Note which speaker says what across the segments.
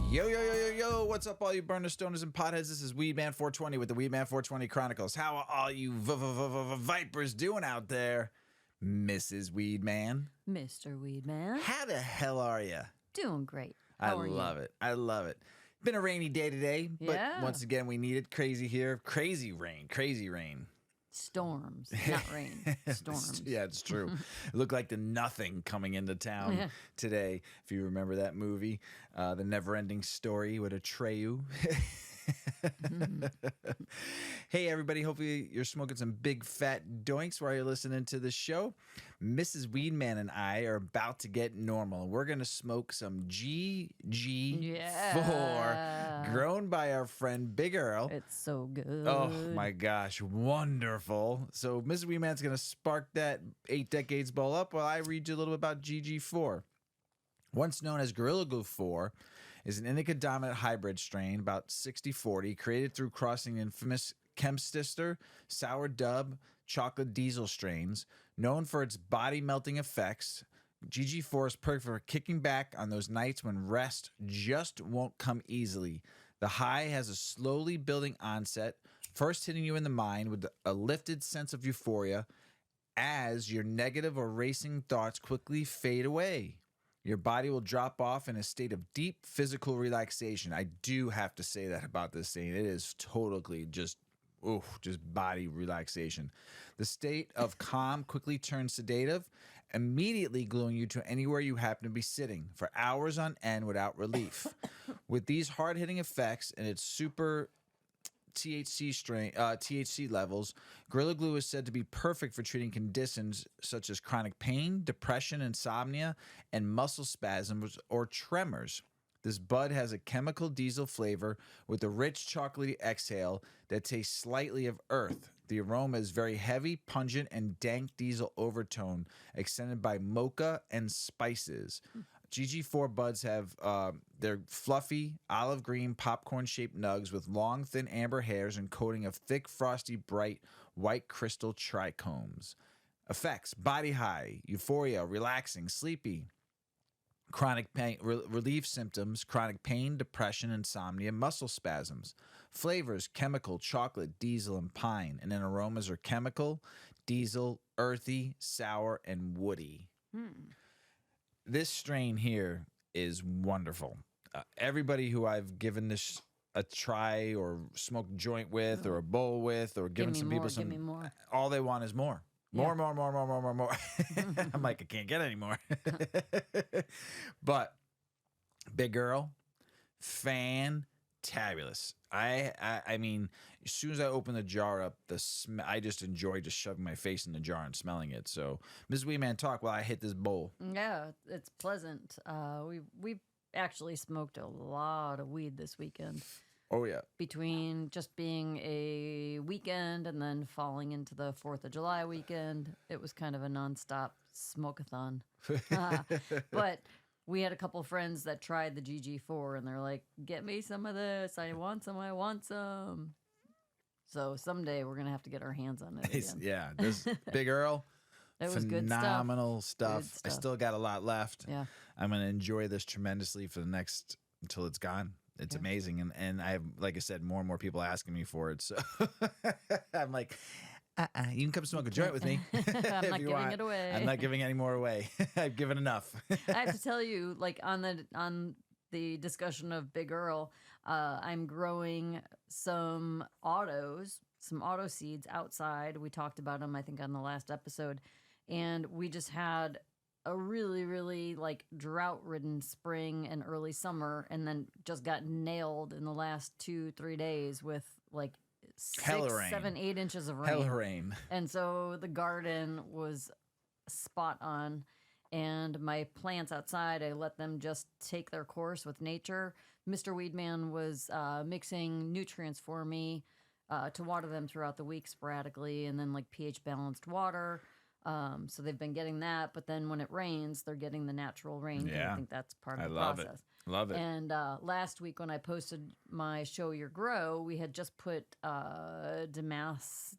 Speaker 1: Yo, yo, yo, yo, yo. What's up, all you burner stoners and potheads? This is Weedman 420 with the Weedman 420 Chronicles. How are all you vipers doing out there? Mrs. Weedman.
Speaker 2: Mr. Weedman.
Speaker 1: How the hell are you?
Speaker 2: Doing great.
Speaker 1: I
Speaker 2: How are
Speaker 1: love
Speaker 2: you?
Speaker 1: it. I love it. Been a rainy day today, but
Speaker 2: Yeah.
Speaker 1: once again, we need it. Crazy here. Crazy rain. Crazy rain.
Speaker 2: Storms, not rain. Storms.
Speaker 1: Yeah, it's true. It looked like the Nothing coming into town today. If you remember that movie, The Never-Ending Story with Atreyu. Hey, everybody. Hopefully you're smoking some big fat doinks while you're listening to the show. Mrs. Weedman and I are about to get normal. We're going to smoke some GG4 grown by our friend Big Earl.
Speaker 2: It's so good.
Speaker 1: Oh my gosh, wonderful. So Mrs. Weedman's going to spark that 8 decades bowl up while I read you a little bit about GG4. Once known as Gorilla Glue 4, is an indica-dominant hybrid strain, about 60-40, created through crossing the infamous Chemsister, Sour Dub, Chocolate Diesel strains. Known for its body-melting effects, GG4 is perfect for kicking back on those nights when rest just won't come easily. The high has a slowly building onset, first hitting you in the mind with a lifted sense of euphoria as your negative or racing thoughts quickly fade away. Your body will drop off in a state of deep physical relaxation. I do have to say that about this thing. It is totally just body relaxation. The state of calm quickly turns sedative, immediately gluing you to anywhere you happen to be sitting for hours on end without relief. With these hard-hitting effects and its super THC levels, Gorilla Glue is said to be perfect for treating conditions such as chronic pain, depression, insomnia, and muscle spasms or tremors. This bud has a chemical diesel flavor with a rich chocolatey exhale that tastes slightly of earth. The aroma is very heavy, pungent, and dank diesel overtone, extended by mocha and spices. GG4 buds have they're fluffy, olive green, popcorn-shaped nugs with long, thin amber hairs and coating of thick, frosty, bright, white crystal trichomes. Effects: body high, euphoria, relaxing, sleepy. Chronic pain, relief symptoms: chronic pain, depression, insomnia, muscle spasms. Flavors: chemical, chocolate, diesel, and pine. And then aromas are chemical, diesel, earthy, sour, and woody. This strain here is wonderful. Everybody who I've given this a try or smoked a joint with or a bowl with or given some people some,
Speaker 2: give me more.
Speaker 1: all they want is more. More. I'm like, I can't get any more. But Big Earl, fantabulous. I mean, as soon as I open the jar up, I just enjoy just shoving my face in the jar and smelling it. So, Ms. Weeman, talk while I hit this bowl.
Speaker 2: Yeah, it's pleasant. We actually smoked a lot of weed this weekend.
Speaker 1: Oh, yeah.
Speaker 2: Between just being a weekend and then falling into the 4th of July weekend, it was kind of a nonstop smoke-a-thon. But we had a couple friends that tried the GG4, and they're like, get me some of this. I want some. So someday we're going to have to get our hands on it again.
Speaker 1: Yeah, this Big Earl,
Speaker 2: it was
Speaker 1: phenomenal stuff.
Speaker 2: Good stuff.
Speaker 1: I still got a lot left.
Speaker 2: Yeah.
Speaker 1: I'm going to enjoy this tremendously for the next, until it's gone. It's amazing. And I have, like I said, more and more people asking me for it. So I'm like, you can come smoke a joint with me.
Speaker 2: I'm not giving it away.
Speaker 1: I'm not giving any more away. I've given enough.
Speaker 2: I have to tell you, like on the discussion of Big Earl, I'm growing some auto seeds outside. We talked about them, I think, on the last episode. And we just had a really, really like drought-ridden spring and early summer, and then just got nailed in the last 2-3 days with like 6, 7, 8 inches of rain.
Speaker 1: Hell rain.
Speaker 2: And so the garden was spot on. And my plants outside, I let them just take their course with nature. Mr. Weedman was mixing nutrients for me to water them throughout the week sporadically, and then like pH balanced water. So they've been getting that, but then when it rains, they're getting the natural rain. 'Cause
Speaker 1: Yeah.
Speaker 2: I think that's part of
Speaker 1: I
Speaker 2: the
Speaker 1: love
Speaker 2: process.
Speaker 1: it. Love it.
Speaker 2: And last week when I posted my Show Your Grow, we had just put Damascus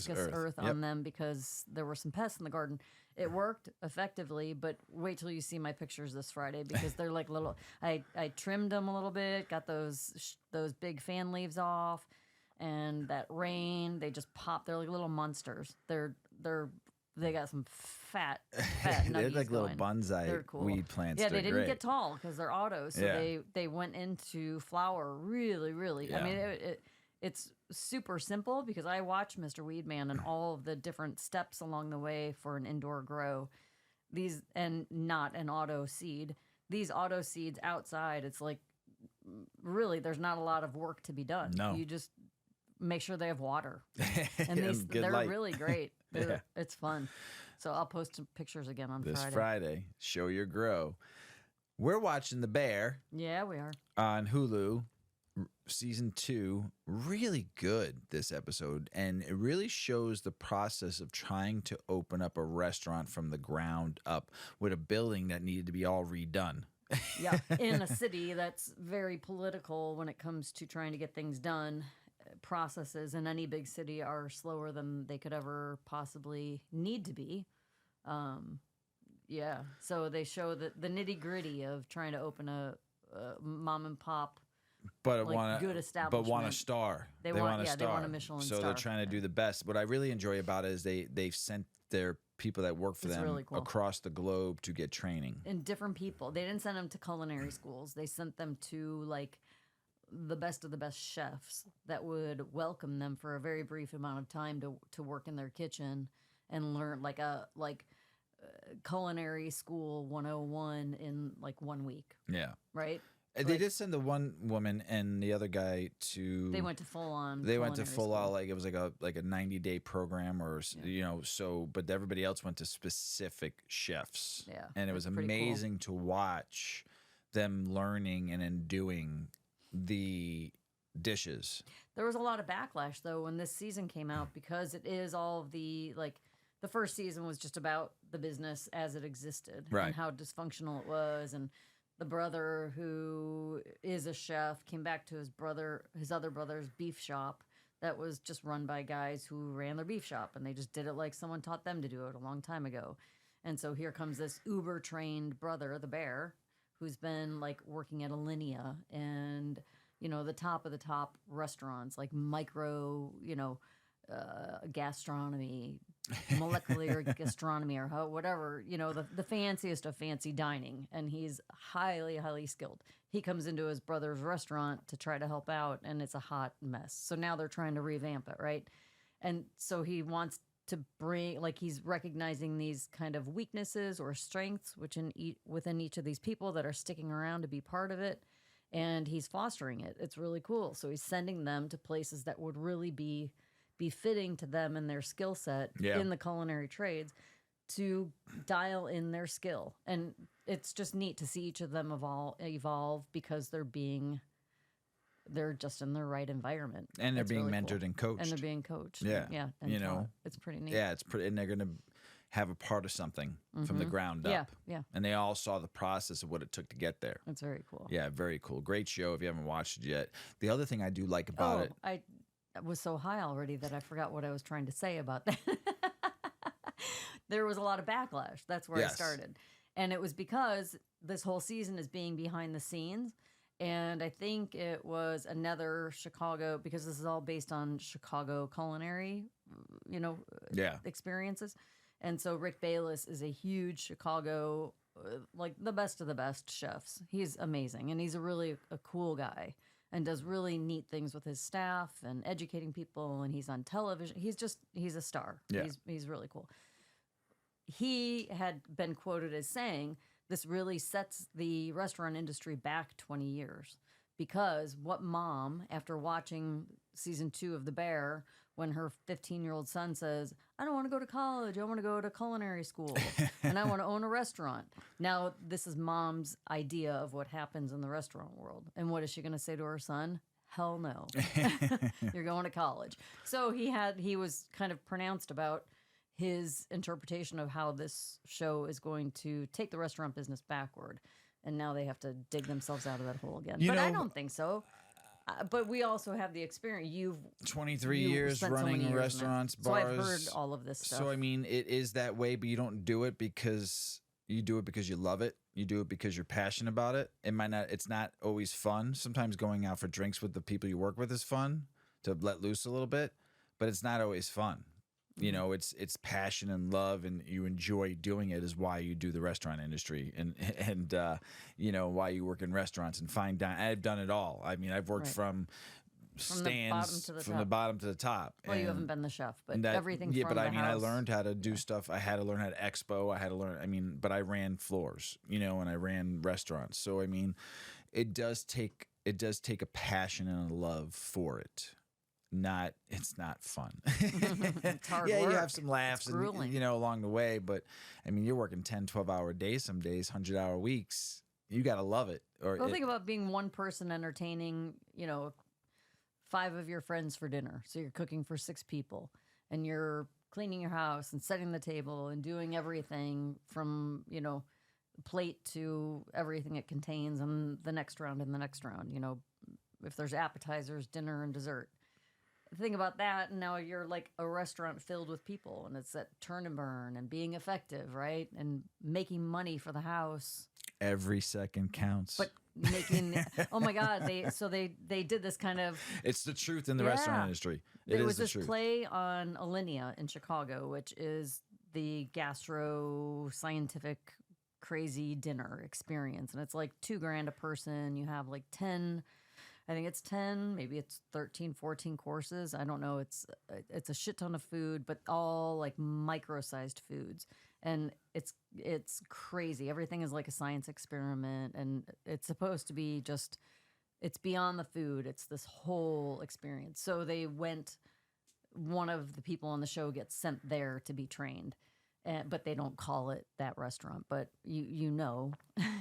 Speaker 2: earth
Speaker 1: Yep.
Speaker 2: on them because there were some pests in the garden. It worked effectively, but wait till you see my pictures this Friday because they're like little. I trimmed them a little bit, got those big fan leaves off, and that rain, they just pop. They're like little monsters. They got some fat
Speaker 1: They're
Speaker 2: nuggies
Speaker 1: like little
Speaker 2: going.
Speaker 1: bonsai
Speaker 2: They're cool.
Speaker 1: weed plants.
Speaker 2: Yeah,
Speaker 1: They're
Speaker 2: they didn't
Speaker 1: great.
Speaker 2: get tall because they're autos, so
Speaker 1: Yeah.
Speaker 2: they went into flower really, really. I
Speaker 1: Yeah.
Speaker 2: mean, it's super simple because I watch Mr. Weedman and all of the different steps along the way for an indoor grow. These and not an auto seed. These auto seeds outside, it's like really there's not a lot of work to be done.
Speaker 1: No.
Speaker 2: You just make sure they have water, and
Speaker 1: And good
Speaker 2: they're
Speaker 1: light.
Speaker 2: really great.
Speaker 1: Yeah.
Speaker 2: It's fun. So I'll post some pictures again on
Speaker 1: This
Speaker 2: Friday.
Speaker 1: Friday, Show Your Grow. We're watching The Bear
Speaker 2: Yeah, we are.
Speaker 1: on Hulu, season 2. Really good this episode, and it really shows the process of trying to open up a restaurant from the ground up with a building that needed to be all redone.
Speaker 2: Yeah, in a city that's very political when it comes to trying to get things done. Processes in any big city are slower than they could ever possibly need to be. Yeah, so they show the nitty gritty of trying to open a mom and pop.
Speaker 1: But
Speaker 2: Like,
Speaker 1: want
Speaker 2: good
Speaker 1: but want a
Speaker 2: establishment.
Speaker 1: star.
Speaker 2: They
Speaker 1: want
Speaker 2: want-
Speaker 1: a
Speaker 2: yeah,
Speaker 1: star.
Speaker 2: they want a Michelin
Speaker 1: so they're
Speaker 2: star.
Speaker 1: trying to do the best. What I really enjoy about it is they've sent their people that work for
Speaker 2: It's
Speaker 1: them
Speaker 2: really cool.
Speaker 1: across the globe to get training.
Speaker 2: And different people. They didn't send them to culinary schools. They sent them to like the best of the best chefs that would welcome them for a very brief amount of time to work in their kitchen and learn like culinary school 101 in like 1 week,
Speaker 1: Yeah.
Speaker 2: right?
Speaker 1: They
Speaker 2: Like-
Speaker 1: did send the one woman and the other guy to.
Speaker 2: They went to full on.
Speaker 1: They went to
Speaker 2: culinary
Speaker 1: full
Speaker 2: school.
Speaker 1: out, like it was like a 90-day program or so. But everybody else went to specific chefs.
Speaker 2: Yeah,
Speaker 1: and it was
Speaker 2: that's pretty cool.
Speaker 1: amazing to watch them learning and then doing the dishes.
Speaker 2: There was a lot of backlash though when this season came out because it is all of the like the first season was just about the business as it existed
Speaker 1: Right.
Speaker 2: and how dysfunctional it was, and the brother who is a chef came back to his other brother's beef shop that was just run by guys who ran their beef shop, and they just did it like someone taught them to do it a long time ago. And so here comes this uber trained brother, the Bear, who's been like working at Alinea and the top of the top restaurants like micro gastronomy, molecular gastronomy, or whatever, the fanciest of fancy dining. And he's highly skilled. He comes into his brother's restaurant to try to help out, and it's a hot mess. So now they're trying to revamp it, right? And so he wants to bring, like, he's recognizing these kind of weaknesses or strengths within each of these people that are sticking around to be part of it, and he's fostering it. It's really cool. So he's sending them to places that would really be fitting to them and their skill set
Speaker 1: Yeah.
Speaker 2: in the culinary trades to dial in their skill. And it's just neat to see each of them evolve because they're just in the right environment.
Speaker 1: And they're
Speaker 2: It's
Speaker 1: being
Speaker 2: really
Speaker 1: mentored
Speaker 2: cool.
Speaker 1: and coached.
Speaker 2: And they're being coached.
Speaker 1: Yeah.
Speaker 2: Yeah. And
Speaker 1: You know,
Speaker 2: taught. It's pretty neat.
Speaker 1: Yeah, and they're going to have a part of something from the ground up.
Speaker 2: Yeah. Yeah.
Speaker 1: And they all saw the process of what it took to get there.
Speaker 2: It's very cool.
Speaker 1: Yeah, very cool. Great show if you haven't watched it yet. The other thing I do like about it,
Speaker 2: I was so high already that I forgot what I was trying to say about that. There was a lot of backlash. That's where I
Speaker 1: Yes.
Speaker 2: started. And it was because this whole season is being behind the scenes. And I think it was another Chicago, because this is all based on Chicago culinary,
Speaker 1: yeah,
Speaker 2: experiences. And so Rick Bayless is a huge Chicago, like the best of the best chefs. He's amazing. And he's a cool guy and does really neat things with his staff and educating people. And he's on television. He's a star.
Speaker 1: Yeah.
Speaker 2: He's really cool. He had been quoted as saying, this really sets the restaurant industry back 20 years, because what mom, after watching season 2 of The Bear, when her 15-year-old son says, I don't want to go to college, I want to go to culinary school, and I want to own a restaurant. Now, this is mom's idea of what happens in the restaurant world. And what is she going to say to her son? Hell no. You're going to college. So he was kind of pronounced about his interpretation of how this show is going to take the restaurant business backward. And now they have to dig themselves out of that hole again. But I don't think so. But we also have the experience. You've
Speaker 1: 23
Speaker 2: you
Speaker 1: years
Speaker 2: spent so
Speaker 1: running
Speaker 2: many years in it.
Speaker 1: restaurants,
Speaker 2: So
Speaker 1: bars.
Speaker 2: I've heard all of this stuff.
Speaker 1: So, I mean, it is that way, but you don't do it because you do it because you love it. You do it because you're passionate about it. It's not always fun. Sometimes going out for drinks with the people you work with is fun to let loose a little bit, but it's not always fun. You know, it's passion and love, and you enjoy doing it is why you do the restaurant industry and you know, why you work in restaurants and fine dining. I've done it all. I mean, I've worked from stands from the bottom to the top.
Speaker 2: Well, you haven't been the chef, but everything.
Speaker 1: Yeah,
Speaker 2: from
Speaker 1: but I
Speaker 2: the
Speaker 1: mean,
Speaker 2: house.
Speaker 1: I learned how to do stuff. I had to learn how to expo. I had to learn. I mean, but I ran floors, you know, and I ran restaurants. So I mean, it does take a passion and a love for it. It's not fun.
Speaker 2: It's hard
Speaker 1: yeah,
Speaker 2: work.
Speaker 1: you have some laughs and
Speaker 2: grueling.
Speaker 1: you know along the way, but I mean, you're working 10, 12-hour days some days, 100-hour weeks. You got to love it.
Speaker 2: Well, think about being one person entertaining, you know, 5 of your friends for dinner. So you're cooking for 6 people, and you're cleaning your house and setting the table and doing everything from, you know, plate to everything it contains, and the next round and the next round. You know, if there's appetizers, dinner, and dessert. Think about that, and now you're like a restaurant filled with people, and it's that turn and burn and being effective, right? And making money for the house.
Speaker 1: Every second counts.
Speaker 2: But making oh my god, they did this kind of.
Speaker 1: It's the truth in the restaurant industry.
Speaker 2: There was this play on Alinea in Chicago, which is the gastro scientific crazy dinner experience, and it's like $2,000 a person. You have like 10. I think it's 10, maybe it's 13, 14 courses. I don't know. It's a shit ton of food, but all like micro-sized foods. And it's crazy. Everything is like a science experiment, and it's supposed to be just, it's beyond the food. It's this whole experience. So one of the people on the show gets sent there to be trained. But they don't call it that restaurant, but you know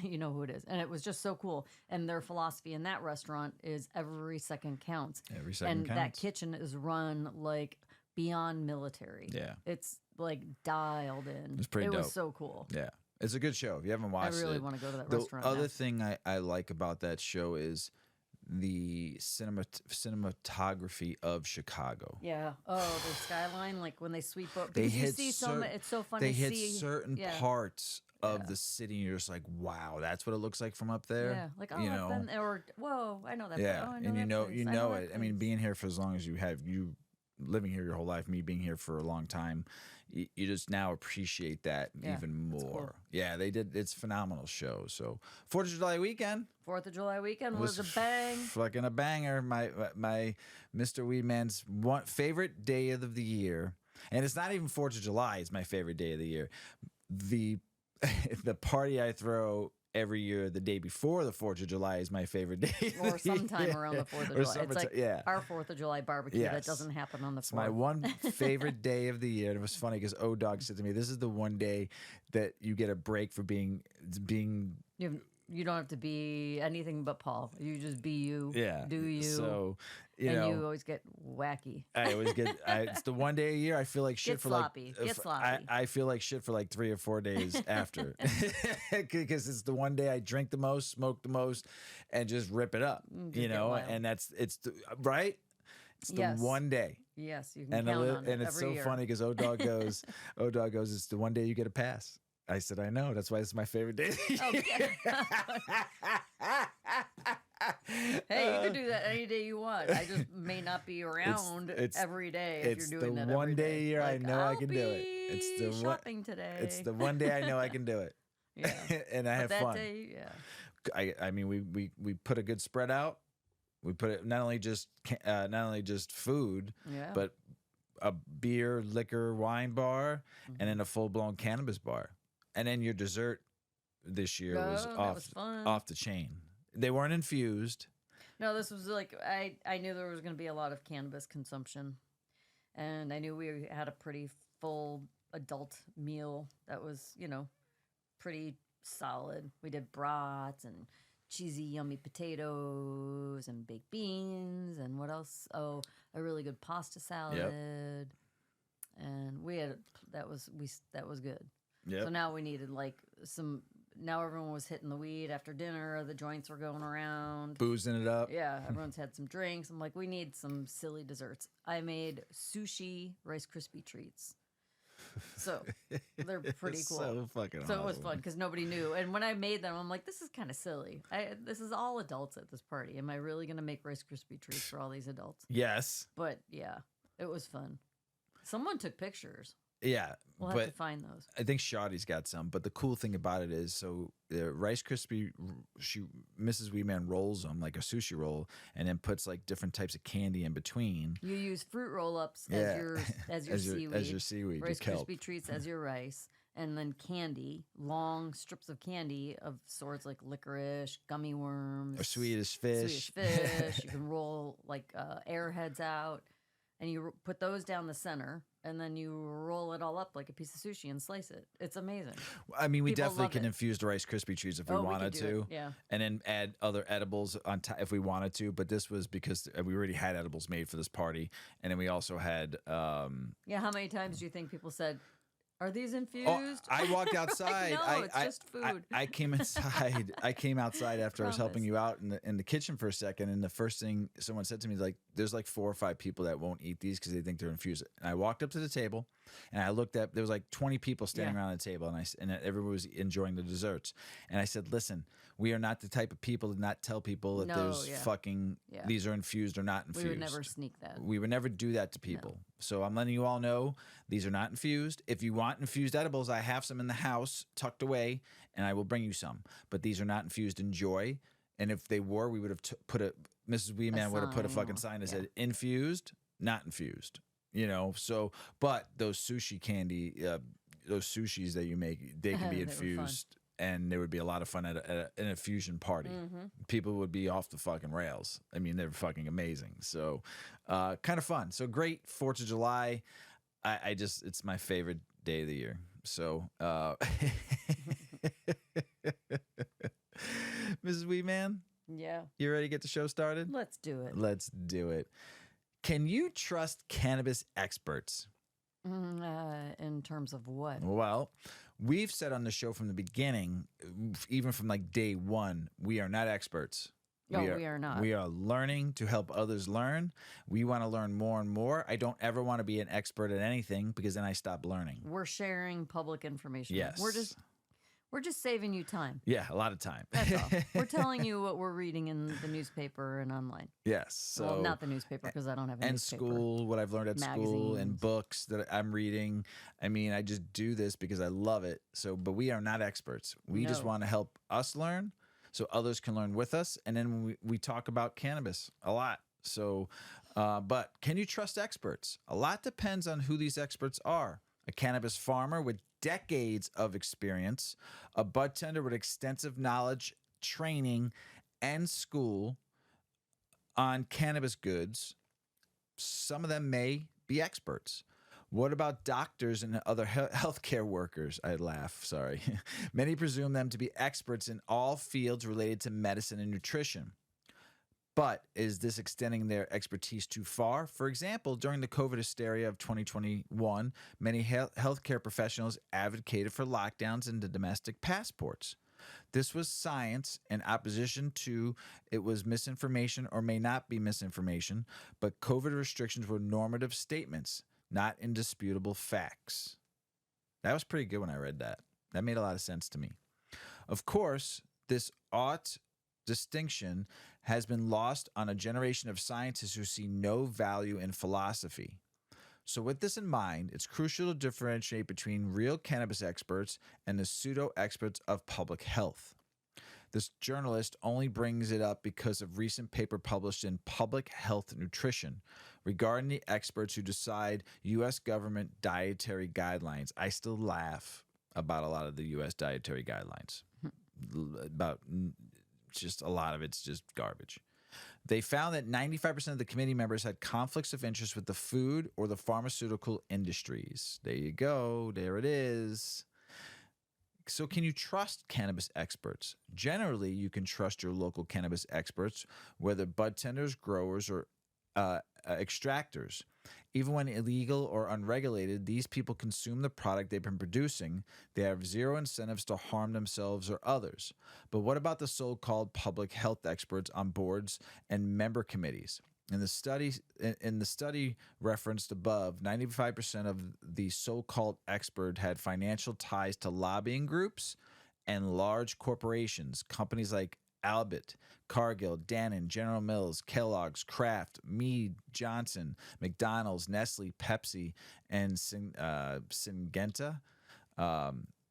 Speaker 2: you know who it is. And it was just so cool. And their philosophy in that restaurant is every second counts.
Speaker 1: Every second counts.
Speaker 2: And that kitchen is run like beyond military.
Speaker 1: Yeah.
Speaker 2: It's like dialed in.
Speaker 1: It's pretty dope.
Speaker 2: It was so cool.
Speaker 1: Yeah. It's a good show. If you haven't watched it.
Speaker 2: I really want to go to that
Speaker 1: the
Speaker 2: restaurant.
Speaker 1: The other
Speaker 2: now.
Speaker 1: thing I like about that show is the cinematography of Chicago.
Speaker 2: Yeah. Oh, the skyline, like when they sweep up.
Speaker 1: They
Speaker 2: Did you
Speaker 1: hit
Speaker 2: see it's so funny
Speaker 1: They
Speaker 2: to
Speaker 1: hit
Speaker 2: see.
Speaker 1: certain parts of the city, and you're just like, wow, that's what it looks like from up there.
Speaker 2: Yeah, like, oh,
Speaker 1: you
Speaker 2: I've
Speaker 1: know,
Speaker 2: been there, or whoa, I know that.
Speaker 1: yeah,
Speaker 2: Oh, I
Speaker 1: and you
Speaker 2: that place.
Speaker 1: know
Speaker 2: that
Speaker 1: it. I mean,
Speaker 2: place.
Speaker 1: being here for as long as you living here your whole life, me being here for a long time, you just now appreciate that even more.
Speaker 2: Cool.
Speaker 1: Yeah, they did. It's a phenomenal show. So 4th of July weekend.
Speaker 2: 4th of July weekend was a bang.
Speaker 1: Fucking a banger. My Mr. Weedman's favorite day of the year. And it's not even 4th of July. It's my favorite day of the year. The party I throw every year, the day before the 4th of July, is my favorite day.
Speaker 2: Or sometime around the 4th of July. It's like our 4th of July barbecue that doesn't happen on the 4th.
Speaker 1: It's my one favorite day of the year. And it was funny because O-Dog said to me, this is the one day that you get a break for being
Speaker 2: You don't have to be anything but Paul. You just be you.
Speaker 1: Yeah.
Speaker 2: Do you.
Speaker 1: So,
Speaker 2: you always get wacky.
Speaker 1: I always get, it's the one day a year I feel like shit
Speaker 2: Get
Speaker 1: for
Speaker 2: sloppy.
Speaker 1: like,
Speaker 2: Get sloppy.
Speaker 1: I feel like shit for like 3 or 4 days after. Because it's the one day I drink the most, smoke the most, and just rip it up, you know? And right? It's the one day.
Speaker 2: Yes, you can count on it.
Speaker 1: And it's
Speaker 2: every
Speaker 1: so
Speaker 2: year.
Speaker 1: funny because O-Dog goes, it's the one day you get a pass. I said, I know. That's why it's my favorite day.
Speaker 2: Okay. Hey, you can do that any day you want. I just may not be around every day if you're doing that every day.
Speaker 1: It's the one day a year I know I can do it.
Speaker 2: It's the shopping today.
Speaker 1: It's the one day I know I can do it.
Speaker 2: Yeah.
Speaker 1: And I have
Speaker 2: that
Speaker 1: fun.
Speaker 2: Day, yeah.
Speaker 1: I mean, we put a good spread out. We put it not only just food, but a beer, liquor, wine bar, and then a full-blown cannabis bar. And then your dessert this year was off the chain. They weren't infused.
Speaker 2: No, this was like I knew there was going to be a lot of cannabis consumption, and I knew we had a pretty full adult meal that was, pretty solid. We did brats and cheesy, yummy potatoes and baked beans and what else? Oh, a really good pasta salad.
Speaker 1: Yep.
Speaker 2: and we had that was good.
Speaker 1: Yep.
Speaker 2: So now we needed like some. Now everyone was hitting the weed after dinner. The joints were going around.
Speaker 1: Boozing it up.
Speaker 2: Yeah, everyone's had some drinks. I'm like, we need some silly desserts. I made sushi Rice Krispie treats. So they're pretty cool.
Speaker 1: So fucking
Speaker 2: So
Speaker 1: awesome.
Speaker 2: it was fun because nobody knew. And when I made them, I'm like, this is kind of silly. This is all adults at this party. Am I really going to make Rice Krispie treats for all these adults?
Speaker 1: Yes.
Speaker 2: But yeah, it was fun. Someone took pictures.
Speaker 1: Yeah.
Speaker 2: We'll have to find those.
Speaker 1: I think Shawty's got some. But the cool thing about it is, so the Rice Krispie, Mrs. Weedman rolls them like a sushi roll, and then puts like different types of candy in between.
Speaker 2: You use fruit roll-ups as your seaweed.
Speaker 1: As your seaweed.
Speaker 2: Rice
Speaker 1: your kelp.
Speaker 2: Krispie treats as your rice. And then candy, long strips of candy of sorts like licorice, gummy worms.
Speaker 1: Or Swedish fish.
Speaker 2: Swedish fish. You can roll like airheads out. And you put those down the center, and then you roll it all up like a piece of sushi and slice it. It's amazing.
Speaker 1: I mean, we
Speaker 2: People
Speaker 1: definitely
Speaker 2: love
Speaker 1: can
Speaker 2: it.
Speaker 1: infuse the Rice Krispie treats if we
Speaker 2: Oh, we
Speaker 1: wanted
Speaker 2: could do
Speaker 1: to.
Speaker 2: it, yeah.
Speaker 1: And then add other edibles on top if we wanted to. But this was because we already had edibles made for this party. And then we also had.
Speaker 2: Yeah, how many times do you think people said, are these infused?
Speaker 1: Oh, I walked outside.
Speaker 2: No, it's just food.
Speaker 1: I came inside. I came outside after I was helping
Speaker 2: Promise.
Speaker 1: you out in the kitchen for a second, and the first thing someone said to me is like, "There's like 4 or 5 people that won't eat these because they think they're infused." And I walked up to the table, and I looked at there was like 20 people standing around the table, and everyone was enjoying the desserts. And I said, "Listen, we are not the type of people to not tell people that there's fucking these are infused or not infused.
Speaker 2: We would never sneak that.
Speaker 1: We would never do that to people. So I'm letting you all know these are not infused. If you want infused edibles, I have some in the house tucked away, and I will bring you some. But these are not infused. Enjoy. And if they were, we would have put a Mrs. Weedman would have put a fucking sign that said infused, not infused. You know. So, but those sushi candy, those sushis that you make, they can be infused. And there would be a lot of fun at an infusion party. People would be off the fucking rails. I mean, they're fucking amazing. So, kind of fun. So great 4th of July. I just, it's my favorite day of the year. So, Mrs. Weedman,
Speaker 2: Yeah.
Speaker 1: you ready to get the show started?
Speaker 2: Let's do it.
Speaker 1: Let's do it. Can you trust cannabis experts?
Speaker 2: In terms of what?
Speaker 1: Well, we've said on the show from the beginning, even from like day one, we are not experts.
Speaker 2: No, we are not.
Speaker 1: We are learning to help others learn. We want to learn more and more. I don't ever want to be an expert at anything because then I stop learning.
Speaker 2: We're sharing public information.
Speaker 1: Yes.
Speaker 2: We're just saving you time.
Speaker 1: Yeah, a lot of time.
Speaker 2: That's all. We're telling you what we're reading in the newspaper and online.
Speaker 1: Yes. So,
Speaker 2: Well, not the newspaper because I don't have a
Speaker 1: and
Speaker 2: newspaper.
Speaker 1: school, what I've learned at school, and
Speaker 2: Magazines.
Speaker 1: books that I'm reading. I mean, I just do this because I love it. So, but we are not experts. We just
Speaker 2: No.
Speaker 1: want to help us learn so others can learn with us. And then we talk about cannabis a lot. So, but can you trust experts? A lot depends on who these experts are. A cannabis farmer with decades of experience, a bud tender with extensive knowledge, training, and school on cannabis goods. Some of them may be experts. What about doctors and other healthcare workers? I laugh, sorry. Many presume them to be experts in all fields related to medicine and nutrition. But is this extending their expertise too far? For example, during the COVID hysteria of 2021, many healthcare professionals advocated for lockdowns and the domestic passports. This was science in opposition to it was misinformation or may not be misinformation, but COVID restrictions were normative statements, not indisputable facts. That was pretty good when I read that. That made a lot of sense to me. Of course, this distinction has been lost on a generation of scientists who see no value in philosophy. So with this in mind, it's crucial to differentiate between real cannabis experts and the pseudo-experts of public health. This journalist only brings it up because of recent paper published in Public Health Nutrition regarding the experts who decide U.S. government dietary guidelines. I still laugh about a lot of the U.S. dietary guidelines. About just a lot of it's just garbage. They found that 95% of the committee members had conflicts of interest with the food or the pharmaceutical industries. There you go. There it is. So can you trust cannabis experts? Generally, you can trust your local cannabis experts, whether bud tenders, growers, or extractors. Even when illegal or unregulated, these people consume the product they've been producing. They have zero incentives to harm themselves or others. But what about the so-called public health experts on boards and member committees? In the study referenced above, 95% of the so-called expert had financial ties to lobbying groups and large corporations, companies like Albert, Cargill, Dannon, General Mills, Kellogg's, Kraft, Mead, Johnson, McDonald's, Nestle, Pepsi, and Syngenta.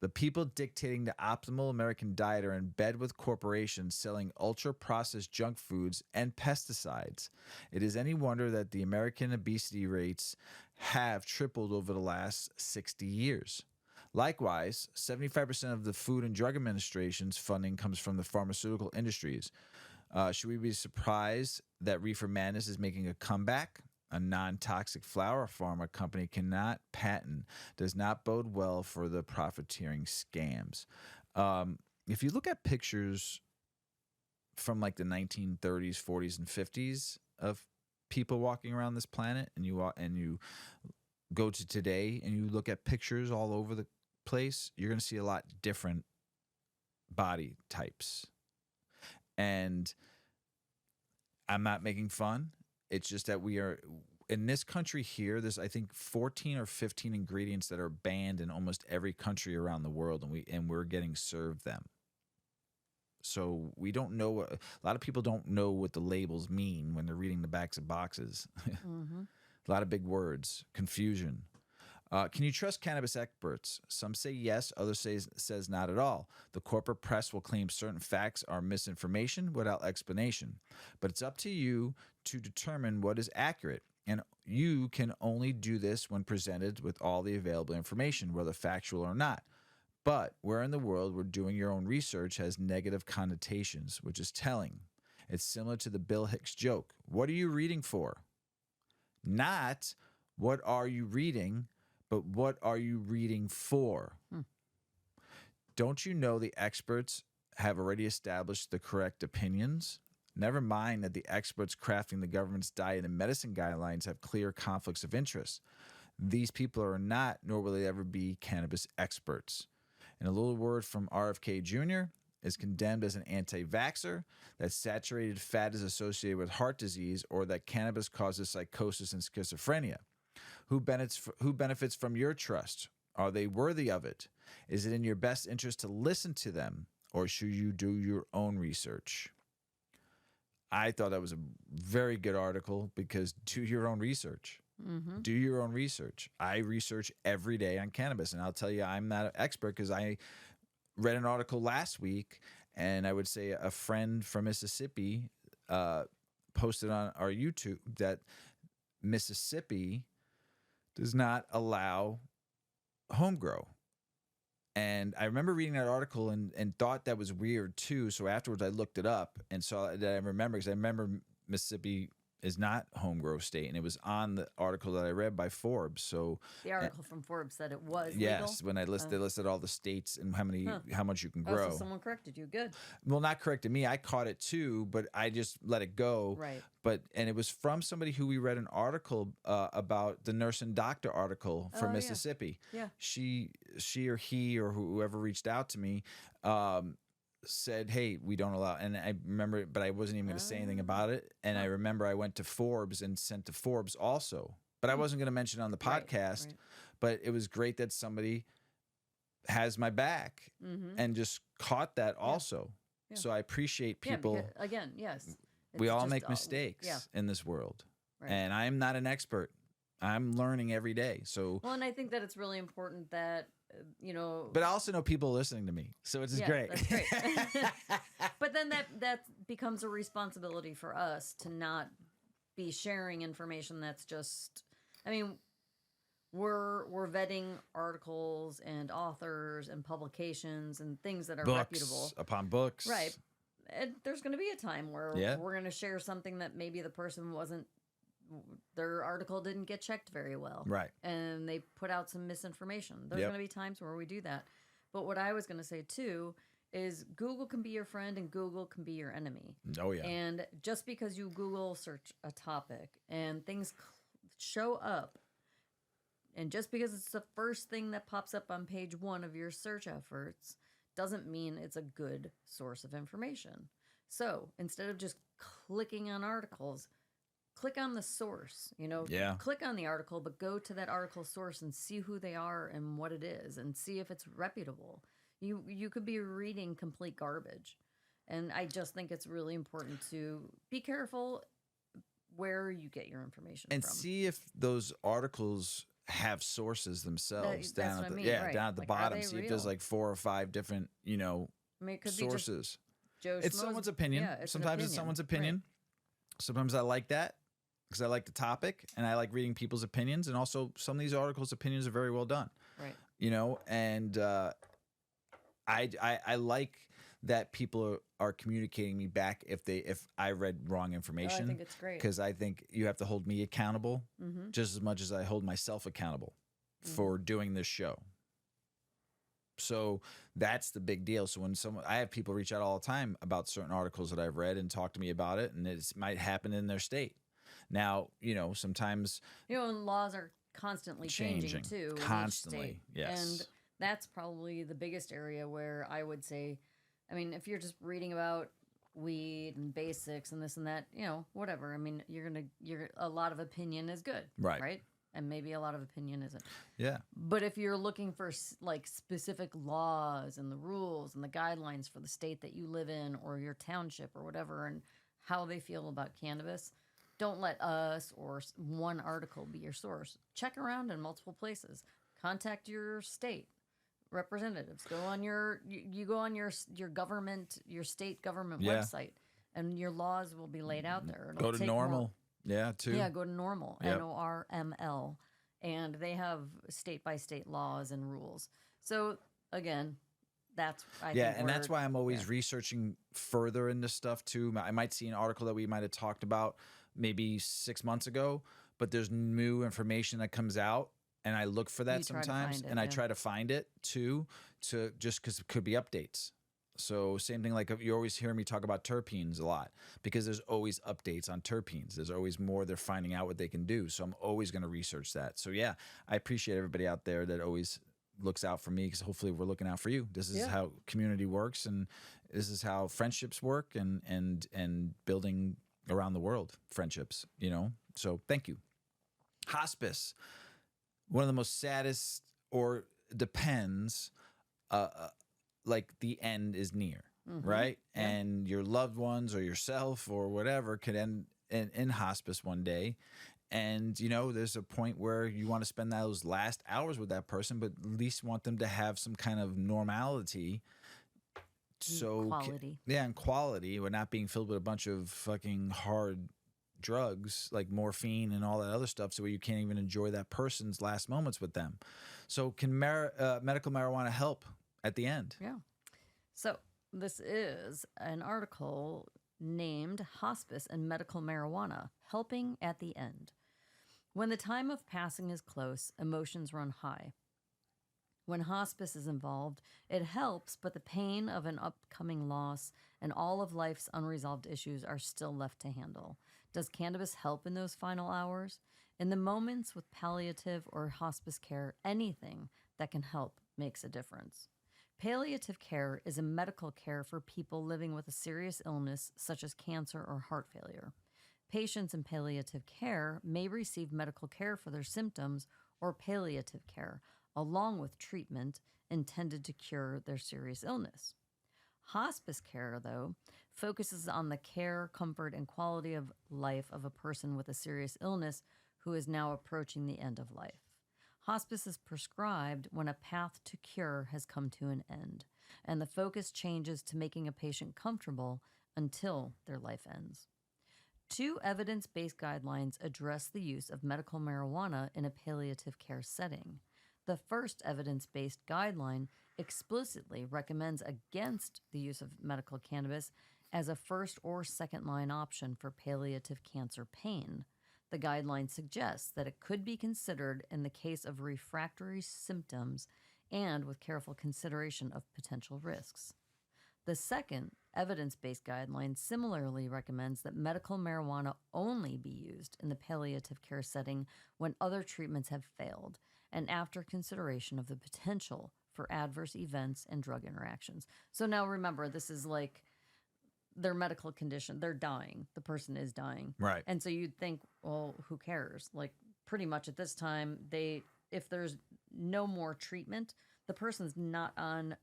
Speaker 1: The people dictating the optimal American diet are in bed with corporations selling ultra-processed junk foods and pesticides. It is any wonder that the American obesity rates have tripled over the last 60 years. Likewise, 75% of the Food and Drug Administration's funding comes from the pharmaceutical industries. Should we be surprised that Reefer Madness is making a comeback? A non-toxic flower pharma company cannot patent, does not bode well for the profiteering scams. If you look at pictures from like the 1930s, 40s, and 50s of people walking around this planet, and you go to today and you look at pictures all over the place, you're going to see a lot different body types. And I'm not making fun. It's just that we are in this country here. There's, I think, 14 or 15 ingredients that are banned in almost every country around the world, and we're getting served them. So we don't know. A lot of people don't know what the labels mean when they're reading the backs of boxes.
Speaker 2: Mm-hmm.
Speaker 1: A lot of big words, confusion. Can you trust cannabis experts? Some say yes, others says not at all. The corporate press will claim certain facts are misinformation without explanation. But it's up to you to determine what is accurate. And you can only do this when presented with all the available information, whether factual or not. But where in the world where doing your own research has negative connotations, which is telling. It's similar to the Bill Hicks joke. What are you reading for? Not what are you reading, but what are you reading for? Don't you know the experts have already established the correct opinions? Never mind that the experts crafting the government's diet and medicine guidelines have clear conflicts of interest. These people are not, nor will they ever be, cannabis experts. And a little word from RFK Jr. is condemned as an anti-vaxxer, that saturated fat is associated with heart disease, or that cannabis causes psychosis and schizophrenia. Who benefits from your trust? Are they worthy of it? Is it in your best interest to listen to them, or should you do your own research? I thought that was a very good article because do your own research.
Speaker 2: Mm-hmm.
Speaker 1: Do your own research. I research every day on cannabis, and I'll tell you I'm not an expert because I read an article last week, and I would say a friend from Mississippi posted on our YouTube that Mississippi does not allow home grow. And I remember reading that article and thought that was weird too. So afterwards I looked it up and saw that I remember, because I remember Mississippi is not home grow state, and it was on the article that I read by Forbes. So
Speaker 2: The article from Forbes said it was
Speaker 1: yes,
Speaker 2: legal.
Speaker 1: when they listed all the states and how much you can grow.
Speaker 2: So someone corrected you. Good.
Speaker 1: Well, not corrected me. I caught it too, but I just let it go.
Speaker 2: Right.
Speaker 1: And it was from somebody who we read an article about, the nurse and doctor article from Mississippi.
Speaker 2: Yeah.
Speaker 1: She or he or whoever reached out to me said, hey, we don't allow. And I remember, but I wasn't even going to say anything about it. And I remember I went to Forbes and sent to Forbes also, but I wasn't going to mention it on the podcast. Right. But it was great that somebody has my back and just caught that also. Yeah. So I appreciate people.
Speaker 2: Yeah, because, again, yes.
Speaker 1: We all make mistakes in this world. Right. And I'm not an expert. I'm learning every day. So
Speaker 2: well, and I think that it's really important that,
Speaker 1: But I also know people listening to me. So it's great.
Speaker 2: That's great. But then that becomes a responsibility for us to not be sharing information that's just, I mean, we're vetting articles and authors and publications and things that are reputable.
Speaker 1: Upon books.
Speaker 2: Right. And there's going to be a time where we're going to share something that maybe the person their article didn't get checked very well.
Speaker 1: Right.
Speaker 2: And they put out some misinformation. There's going to be times where we do that. But what I was going to say too is Google can be your friend and Google can be your enemy.
Speaker 1: Oh yeah.
Speaker 2: And just because you Google search a topic and things show up, and just because it's the first thing that pops up on page one of your search efforts, doesn't mean it's a good source of information. So instead of just clicking on articles, click on the source.
Speaker 1: Yeah.
Speaker 2: Click on the article, but go to that article source and see who they are and what it is, and see if it's reputable. You could be reading complete garbage, and I just think it's really important to be careful where you get your information
Speaker 1: And
Speaker 2: from.
Speaker 1: see if those articles have sources themselves
Speaker 2: That's
Speaker 1: down
Speaker 2: what
Speaker 1: at
Speaker 2: I
Speaker 1: the
Speaker 2: mean, right.
Speaker 1: down at the
Speaker 2: Like, are
Speaker 1: bottom.
Speaker 2: they
Speaker 1: See if there's
Speaker 2: real?
Speaker 1: like 4 or 5 different
Speaker 2: I mean, it could be just
Speaker 1: sources.
Speaker 2: Joe
Speaker 1: It's
Speaker 2: Schmo's-
Speaker 1: someone's opinion.
Speaker 2: Yeah, it's an
Speaker 1: Sometimes it's
Speaker 2: opinion.
Speaker 1: someone's opinion. Sometimes I like that because I like the topic and I like reading people's opinions. And also, some of these articles' opinions are very well done.
Speaker 2: Right.
Speaker 1: And I like that people are communicating me back if I read wrong
Speaker 2: Oh, I
Speaker 1: information.
Speaker 2: think it's great.
Speaker 1: Because I think you have to hold me accountable
Speaker 2: Mm-hmm.
Speaker 1: just as much as I hold myself accountable for doing this show. So that's the big deal. So when I have people reach out all the time about certain articles that I've read and talk to me about it, and it might happen in their state. Now, sometimes
Speaker 2: And laws are constantly changing too. in each
Speaker 1: Constantly,
Speaker 2: state.
Speaker 1: yes.
Speaker 2: And that's probably the biggest area where I would say, I mean, if you're just reading about weed and basics and this and that, whatever. I mean, you're a lot of opinion is good,
Speaker 1: Right.
Speaker 2: Right, and maybe a lot of opinion isn't.
Speaker 1: Yeah.
Speaker 2: But if you're looking for like specific laws and the rules and the guidelines for the state that you live in or your township or whatever, and how they feel about cannabis, don't let us or one article be your source. Check around in multiple places. Contact your state representatives. Go on you go on your government, your state government
Speaker 1: Yeah.
Speaker 2: website, and your laws will be laid out there. It'll
Speaker 1: Go to
Speaker 2: take more-
Speaker 1: normal. Yeah, too.
Speaker 2: Yeah, go to Normal,
Speaker 1: Yep.
Speaker 2: NORML, and they have state by state laws and rules. So again, that's I
Speaker 1: Yeah,
Speaker 2: think
Speaker 1: and that's
Speaker 2: where-
Speaker 1: why I'm always researching further into stuff too. I might see an article that we might have talked about maybe 6 months ago, but there's new information that comes out, and I look for that
Speaker 2: You try to
Speaker 1: sometimes,
Speaker 2: find it,
Speaker 1: and I
Speaker 2: yeah.
Speaker 1: try to find it too, to just because it could be updates. So same thing, like you always hear me talk about terpenes a lot because there's always updates on terpenes. There's always more. They're finding out what they can do. So I'm always going to research that. So yeah, I appreciate everybody out there that always looks out for me because hopefully we're looking out for you. This is
Speaker 2: Yeah.
Speaker 1: how community works, and this is how friendships work, and building around the world friendships. So thank you. Hospice, one of the most saddest, or depends. Like the end is near, right?
Speaker 2: Yeah.
Speaker 1: And your loved ones or yourself or whatever could end in hospice one day. And, there's a point where you want to spend those last hours with that person, but at least want them to have some kind of normality. So,
Speaker 2: quality.
Speaker 1: Yeah, and quality. We're not being filled with a bunch of fucking hard drugs like morphine and all that other stuff, so you can't even enjoy that person's last moments with them. So can medical marijuana help at the end?
Speaker 2: Yeah. So this is an article named Hospice and Medical Marijuana, Helping at the End. When the time of passing is close, emotions run high. When hospice is involved, it helps, but the pain of an upcoming loss and all of life's unresolved issues are still left to handle. Does cannabis help in those final hours? In the moments with palliative or hospice care, anything that can help makes a difference. Palliative care is a medical care for people living with a serious illness such as cancer or heart failure. Patients in palliative care may receive medical care for their symptoms or palliative care, along with treatment intended to cure their serious illness. Hospice care, though, focuses on the care, comfort, and quality of life of a person with a serious illness who is now approaching the end of life. Hospice is prescribed when a path to cure has come to an end, and the focus changes to making a patient comfortable until their life ends. 2 evidence-based guidelines address the use of medical marijuana in a palliative care setting. The first evidence-based guideline explicitly recommends against the use of medical cannabis as a first or second line option for palliative cancer pain. The guideline suggests that it could be considered in the case of refractory symptoms and with careful consideration of potential risks. The second, evidence-based guideline similarly recommends that medical marijuana only be used in the palliative care setting when other treatments have failed and after consideration of the potential for adverse events and drug interactions. So now remember, this is like their medical condition. They're dying. The person is dying.
Speaker 1: Right.
Speaker 2: And so you'd think, well, who cares? Like pretty much at this time, if there's no more treatment, the person's not on